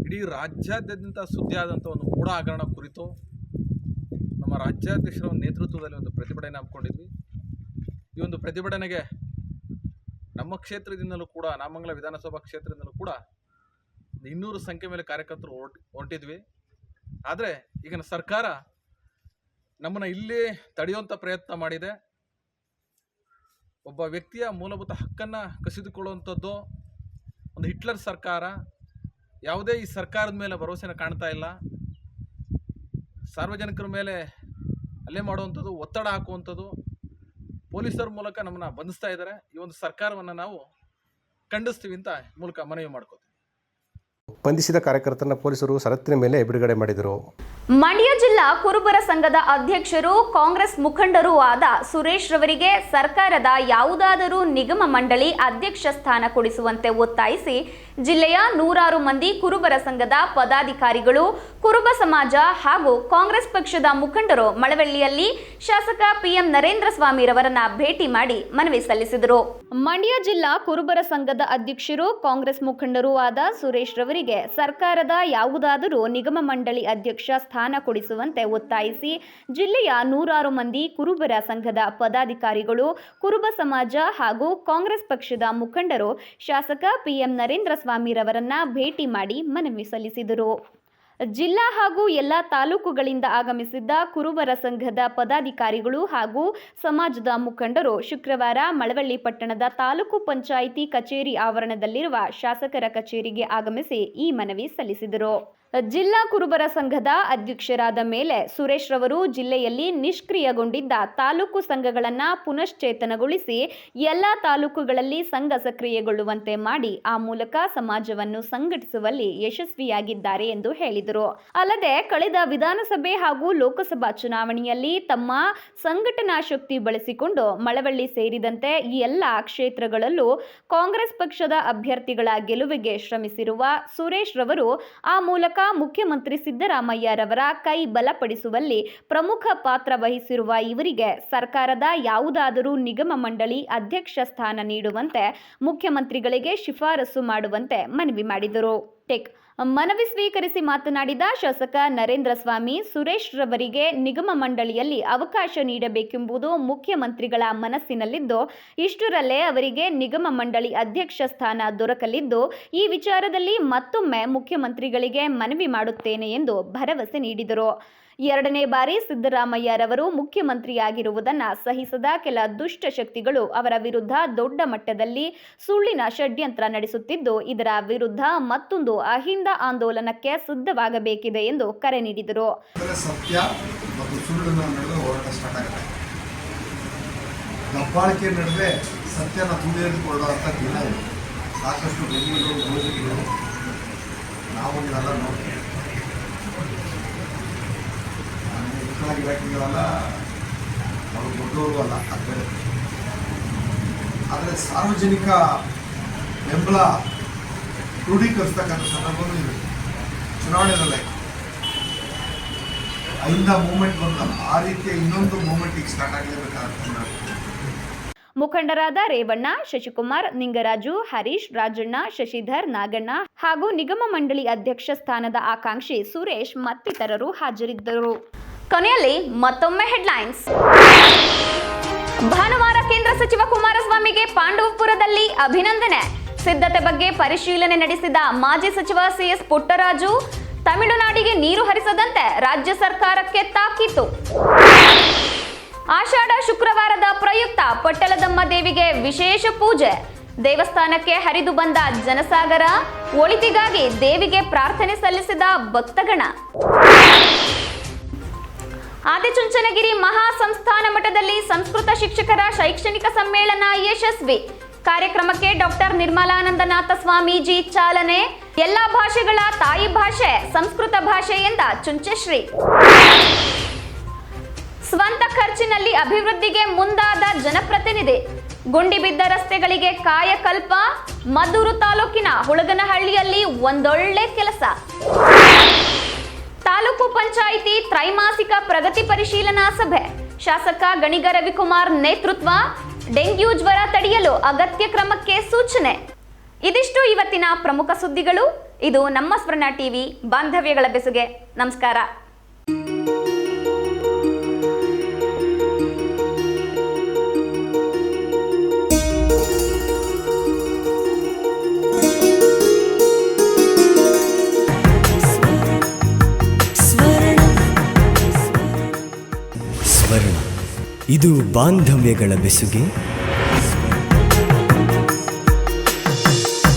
ಇಡೀ ರಾಜ್ಯಾದ್ಯಂತ ಸುದ್ದಿಯಾದಂಥ ಒಂದು ಮೂಢ ಹಗರಣ ಕುರಿತು ನಮ್ಮ ರಾಜ್ಯಾಧ್ಯಕ್ಷರ ನೇತೃತ್ವದಲ್ಲಿ ಒಂದು ಪ್ರತಿಭಟನೆ ಹಮ್ಮಿಕೊಂಡಿದ್ವಿ. ಈ ಒಂದು ಪ್ರತಿಭಟನೆಗೆ ನಮ್ಮ ಕ್ಷೇತ್ರದಿಂದಲೂ ಕೂಡ, ನಾಗಮಂಗಲ ವಿಧಾನಸಭಾ ಕ್ಷೇತ್ರದಿಂದಲೂ ಕೂಡ 200 ಸಂಖ್ಯೆ ಮೇಲೆ ಕಾರ್ಯಕರ್ತರು ಹೊರಟಿದ್ವಿ. ಆದರೆ ಈಗಿನ ಸರ್ಕಾರ ನಮ್ಮನ್ನು ಇಲ್ಲಿ ತಡೆಯುವಂಥ ಪ್ರಯತ್ನ ಮಾಡಿದೆ. ಒಬ್ಬ ವ್ಯಕ್ತಿಯ ಮೂಲಭೂತ ಹಕ್ಕನ್ನು ಕಸಿದುಕೊಳ್ಳುವಂಥದ್ದು ಒಂದು ಹಿಟ್ಲರ್ ಸರ್ಕಾರ. ಯಾವುದೇ ಈ ಸರ್ಕಾರದ ಮೇಲೆ ಭರವಸೆನ ಕಾಣ್ತಾ ಇಲ್ಲ. ಸಾರ್ವಜನಿಕರ ಮೇಲೆ ಹಲ್ಲೆ ಮಾಡುವಂಥದ್ದು, ಒತ್ತಡ ಹಾಕುವಂಥದ್ದು, ಪೊಲೀಸರ ಮೂಲಕ ನಮ್ಮನ್ನು ಬಂಧಿಸ್ತಾ ಇದ್ದಾರೆ. ಈ ಒಂದು ಸರ್ಕಾರವನ್ನು ನಾವು ಖಂಡಿಸ್ತೀವಿ ಅಂತ ಮೂಲಕ ಮನವಿ ಮಾಡ್ಕೋತೀವಿ. ಬಂಧಿಸಿದ ಕಾರ್ಯಕರ್ತರನ್ನ ಪೊಲೀಸರು ಷರತ್ತಿನ ಮೇಲೆ ಬಿಡುಗಡೆ ಮಾಡಿದರು. ಮಂಡ್ಯ ಜಿಲ್ಲಾ ಕುರುಬರ ಸಂಘದ ಅಧ್ಯಕ್ಷರು ಕಾಂಗ್ರೆಸ್ ಮುಖಂಡರೂ ಆದ ಸುರೇಶ್ ರವರಿಗೆ ಸರ್ಕಾರದ ಯಾವುದಾದರೂ ನಿಗಮ ಮಂಡಳಿ ಅಧ್ಯಕ್ಷ ಸ್ಥಾನ ಕೊಡಿಸುವಂತೆ ಒತ್ತಾಯಿಸಿ ಜಿಲ್ಲೆಯ 100 ಮಂದಿ ಕುರುಬರ ಸಂಘದ ಪದಾಧಿಕಾರಿಗಳು, ಕುರುಬ ಸಮಾಜ ಹಾಗೂ ಕಾಂಗ್ರೆಸ್ ಪಕ್ಷದ ಮುಖಂಡರು ಮಳವಳ್ಳಿಯಲ್ಲಿ ಶಾಸಕ ಪಿಎಂ ನರೇಂದ್ರ ಸ್ವಾಮಿ ರವರನ್ನ ಭೇಟಿ ಮಾಡಿ ಮನವಿ ಸಲ್ಲಿಸಿದರು. ಮಂಡ್ಯ ಜಿಲ್ಲಾ ಕುರುಬರ ಸಂಘದ ಅಧ್ಯಕ್ಷರು ಕಾಂಗ್ರೆಸ್ ಮುಖಂಡರೂ ಆದ ಸುರೇಶ್ ರವರಿಗೆ ಸರ್ಕಾರದ ಯಾವುದಾದರೂ ನಿಗಮ ಮಂಡಳಿ ಅಧ್ಯಕ್ಷ ಸ್ಥಾನ ಕೊಡಿಸುವಂತೆ ಒತ್ತಾಯಿಸಿ ಜಿಲ್ಲೆಯ 100 ಮಂದಿ ಕುರುಬರ ಸಂಘದ ಪದಾಧಿಕಾರಿಗಳು, ಕುರುಬ ಸಮಾಜ ಹಾಗೂ ಕಾಂಗ್ರೆಸ್ ಪಕ್ಷದ ಮುಖಂಡರು ಶಾಸಕ ಪಿಎಂ ನರೇಂದ್ರ ಸ್ವಾಮಿ ರವರನ್ನ ಭೇಟಿ ಮಾಡಿ ಮನವಿ ಸಲ್ಲಿಸಿದರು. ಜಿಲ್ಲಾ ಹಾಗೂ ಎಲ್ಲ ತಾಲೂಕುಗಳಿಂದ ಆಗಮಿಸಿದ್ದ ಕುರುಬರ ಸಂಘದ ಪದಾಧಿಕಾರಿಗಳು ಹಾಗೂ ಸಮಾಜದ ಮುಖಂಡರು ಶುಕ್ರವಾರ ಮಳವಳ್ಳಿ ಪಟ್ಟಣದ ತಾಲೂಕು ಪಂಚಾಯಿತಿ ಕಚೇರಿ ಆವರಣದಲ್ಲಿರುವ ಶಾಸಕರ ಕಚೇರಿಗೆ ಆಗಮಿಸಿ ಈ ಮನವಿ ಸಲ್ಲಿಸಿದರು. ಜಿಲ್ಲಾ ಕುರುಬರ ಸಂಘದ ಅಧ್ಯಕ್ಷರಾದ ಮೇಲೆ ಸುರೇಶ್ ರವರು ಜಿಲ್ಲೆಯಲ್ಲಿ ನಿಷ್ಕ್ರಿಯಗೊಂಡಿದ್ದ ತಾಲೂಕು ಸಂಘಗಳನ್ನು ಪುನಶ್ಚೇತನಗೊಳಿಸಿ ಎಲ್ಲ ತಾಲೂಕುಗಳಲ್ಲಿ ಸಂಘ ಸಕ್ರಿಯಗೊಳ್ಳುವಂತೆ ಮಾಡಿ ಆ ಮೂಲಕ ಸಮಾಜವನ್ನು ಸಂಘಟಿಸುವಲ್ಲಿ ಯಶಸ್ವಿಯಾಗಿದ್ದಾರೆ ಎಂದು ಹೇಳಿದರು. ಅಲ್ಲದೆ ಕಳೆದ ವಿಧಾನಸಭೆ ಹಾಗೂ ಲೋಕಸಭಾ ಚುನಾವಣೆಯಲ್ಲಿ ತಮ್ಮ ಸಂಘಟನಾ ಶಕ್ತಿ ಬಳಸಿಕೊಂಡು ಮಳವಳ್ಳಿ ಸೇರಿದಂತೆ ಎಲ್ಲ ಕ್ಷೇತ್ರಗಳಲ್ಲೂ ಕಾಂಗ್ರೆಸ್ ಪಕ್ಷದ ಅಭ್ಯರ್ಥಿಗಳ ಗೆಲುವಿಗೆ ಶ್ರಮಿಸಿರುವ ಸುರೇಶ್ ರವರು ಆ ಮೂಲಕ ಮುಖ್ಯಮಂತ್ರಿ ಸಿದ್ದರಾಮಯ್ಯರವರ ಕೈ ಬಲಪಡಿಸುವಲ್ಲಿ ಪ್ರಮುಖ ಪಾತ್ರ ವಹಿಸಿರುವ ಇವರಿಗೆ ಸರ್ಕಾರದ ಯಾವುದಾದರೂ ನಿಗಮ ಮಂಡಳಿ ಅಧ್ಯಕ್ಷ ಸ್ಥಾನ ನೀಡುವಂತೆ ಮುಖ್ಯಮಂತ್ರಿಗಳಿಗೆ ಶಿಫಾರಸು ಮಾಡುವಂತೆ ಮನವಿ ಮಾಡಿದರು. ಮನವಿ ಸ್ವೀಕರಿಸಿ ಮಾತನಾಡಿದ ಶಾಸಕ ನರೇಂದ್ರ ಸ್ವಾಮಿ, ಸುರೇಶ್ ರವರಿಗೆ ನಿಗಮ ಮಂಡಳಿಯಲ್ಲಿ ಅವಕಾಶ ನೀಡಬೇಕೆಂಬುದು ಮುಖ್ಯಮಂತ್ರಿಗಳ ಮನಸ್ಸಿನಲ್ಲಿದ್ದು, ಇಷ್ಟರಲ್ಲೇ ಅವರಿಗೆ ನಿಗಮ ಮಂಡಳಿ ಅಧ್ಯಕ್ಷ ಸ್ಥಾನ ದೊರಕಲಿದ್ದು, ಈ ವಿಚಾರದಲ್ಲಿ ಮತ್ತೊಮ್ಮೆ ಮುಖ್ಯಮಂತ್ರಿಗಳಿಗೆ ಮನವಿ ಮಾಡುತ್ತೇನೆ ಎಂದು ಭರವಸೆ ನೀಡಿದರು. 2ನೇ ಬಾರಿ ಸಿದ್ದರಾಮಯ್ಯರವರು ಮುಖ್ಯಮಂತ್ರಿಯಾಗಿರುವುದನ್ನು ಸಹಿಸದ ಕೆಲ ದುಷ್ಟ ಶಕ್ತಿಗಳು ಅವರ ವಿರುದ್ಧ ದೊಡ್ಡ ಮಟ್ಟದಲ್ಲಿ ಸುಳ್ಳಿನ ಷಡ್ಯಂತ್ರ ನಡೆಸುತ್ತಿದ್ದು, ಇದರ ವಿರುದ್ಧ ಮತ್ತೊಂದು ಅಹಿಂದ ಆಂದೋಲನಕ್ಕೆ ಸಿದ್ಧವಾಗಬೇಕಿದೆ ಎಂದು ಕರೆ ನೀಡಿದರು. ಸತ್ಯ ಮತ್ತು ಸುಳ್ಳಿನ ನಡುವೆ ಹೋರಾಟ ಸ್ಟಾರ್ಟ್ ಆಗುತ್ತೆ. ದಬ್ಬಾಳಿಕೆ ನಡುವೆ ಸತ್ಯನ ತುಳಿದುಕೊಳ್ಳುವಂಥ ದಿನ ಸಾಕಷ್ಟು ಬೆಂಗಳೂರು ಗೋಜಿಗಳು ನಾವು ಇದೆಲ್ಲ ನೋಡ್ತೀವಿ. ನಾನು ಮುಖ್ಯವಾಗಿರೋಕ್ಕಿಂಗಲ್ಲ, ಅವರು ದೊಡ್ಡವರು ಅಲ್ಲ, ಅದು ಬೇರೆ. ಆದರೆ ಸಾರ್ವಜನಿಕ ಬೆಂಬಲ ಕ್ರೋಢೀಕರಿಸ್ತಕ್ಕಂಥ ಸಂದರ್ಭವೂ ಇದೆ. ಚುನಾವಣೆಯಲ್ಲೇ ಐಂದ ಮೂಮೆಂಟ್ ಬಂದಲ್ಲ, ಆ ರೀತಿಯ ಇನ್ನೊಂದು ಮೂಮೆಂಟ್ ಈಗ ಸ್ಟಾರ್ಟ್ ಆಗಲೇಬೇಕಾಗುತ್ತೆ. ಮುಖಂಡರಾದ ರೇವಣ್ಣ, ಶಶಿಕುಮಾರ್, ನಿಂಗರಾಜು, ಹರೀಶ್, ರಾಜಣ್ಣ, ಶಶಿಧರ್, ನಾಗಣ್ಣ ಹಾಗೂ ನಿಗಮ ಮಂಡಳಿ ಅಧ್ಯಕ್ಷ ಸ್ಥಾನದ ಆಕಾಂಕ್ಷಿ ಸುರೇಶ್ ಮತ್ತಿತರರು ಹಾಜರಿದ್ದರು. ಕೊನೆಯಲ್ಲಿ ಮತ್ತೊಮ್ಮೆ ಹೆಡ್ಲೈನ್ಸ್. ಭಾನುವಾರ ಕೇಂದ್ರ ಸಚಿವ ಕುಮಾರಸ್ವಾಮಿಗೆ ಪಾಂಡವಪುರದಲ್ಲಿ ಅಭಿನಂದನೆ. ಸಿದ್ಧತೆ ಬಗ್ಗೆ ಪರಿಶೀಲನೆ ನಡೆಸಿದ ಮಾಜಿ ಸಚಿವ ಸಿಎಸ್ ಪುಟ್ಟರಾಜು, ತಮಿಳುನಾಡಿಗೆ ನೀರು ಹರಿಸದಂತೆ ರಾಜ್ಯ ಸರ್ಕಾರಕ್ಕೆ ತಾಕೀತು. ಆಷಾಢ ಶುಕ್ರವಾರದ ಪ್ರಯುಕ್ತ ಪಟ್ಟಲದಮ್ಮ ದೇವಿಗೆ ವಿಶೇಷ ಪೂಜೆ. ದೇವಸ್ಥಾನಕ್ಕೆ ಹರಿದು ಬಂದ ಜನಸಾಗರ, ಒಳಿತಿಗಾಗಿ ದೇವಿಗೆ ಪ್ರಾರ್ಥನೆ ಸಲ್ಲಿಸಿದ ಭಕ್ತಗಣ. ಆದಿಚುಂಚನಗಿರಿ ಮಹಾ ಸಂಸ್ಥಾನ ಮಠದಲ್ಲಿ ಸಂಸ್ಕೃತ ಶಿಕ್ಷಕರ ಶೈಕ್ಷಣಿಕ ಸಮ್ಮೇಳನ ಯಶಸ್ವಿ. ಕಾರ್ಯಕ್ರಮಕ್ಕೆ ಡಾಕ್ಟರ್ ನಿರ್ಮಲಾನಂದನಾಥ ಸ್ವಾಮೀಜಿ ಚಾಲನೆ. ಎಲ್ಲಾ ಭಾಷೆಗಳ ತಾಯಿ ಭಾಷೆ ಸಂಸ್ಕೃತ ಭಾಷೆ ಎಂದ ಚುಂಚಶ್ರೀ. ಸ್ವಂತ ಖರ್ಚಿನಲ್ಲಿ ಅಭಿವೃದ್ಧಿಗೆ ಮುಂದಾದ ಜನಪ್ರತಿನಿಧಿ. ಗುಂಡಿಬಿದ್ದ ರಸ್ತೆಗಳಿಗೆ ಕಾಯಕಲ್ಪ. ಮದ್ದೂರು ತಾಲೂಕಿನ ಹುಳಗನಹಳ್ಳಿಯಲ್ಲಿ ಒಂದೊಳ್ಳೆ ಕೆಲಸ. ತಾಲೂಕು ಪಂಚಾಯಿತಿ ತ್ರೈಮಾಸಿಕ ಪ್ರಗತಿ ಪರಿಶೀಲನಾ ಸಭೆ. ಶಾಸಕ ಗಣಿಗ ರವಿಕುಮಾರ್ ನೇತೃತ್ವ. ಡೆಂಗ್ಯೂ ಜ್ವರ ತಡೆಯಲು ಅಗತ್ಯ ಕ್ರಮಕ್ಕೆ ಸೂಚನೆ. ಇದಿಷ್ಟು ಇವತ್ತಿನ ಪ್ರಮುಖ ಸುದ್ದಿಗಳು. ಇದು ನಮ್ಮ ಸ್ವರ್ಣ ಟಿವಿ, ಬಾಂಧವ್ಯಗಳ ಬೆಸುಗೆ. ನಮಸ್ಕಾರ. ಸ್ವರ್ಣ, ಇದು ಬಾಂಧವ್ಯಗಳ ಬೆಸುಗೆ.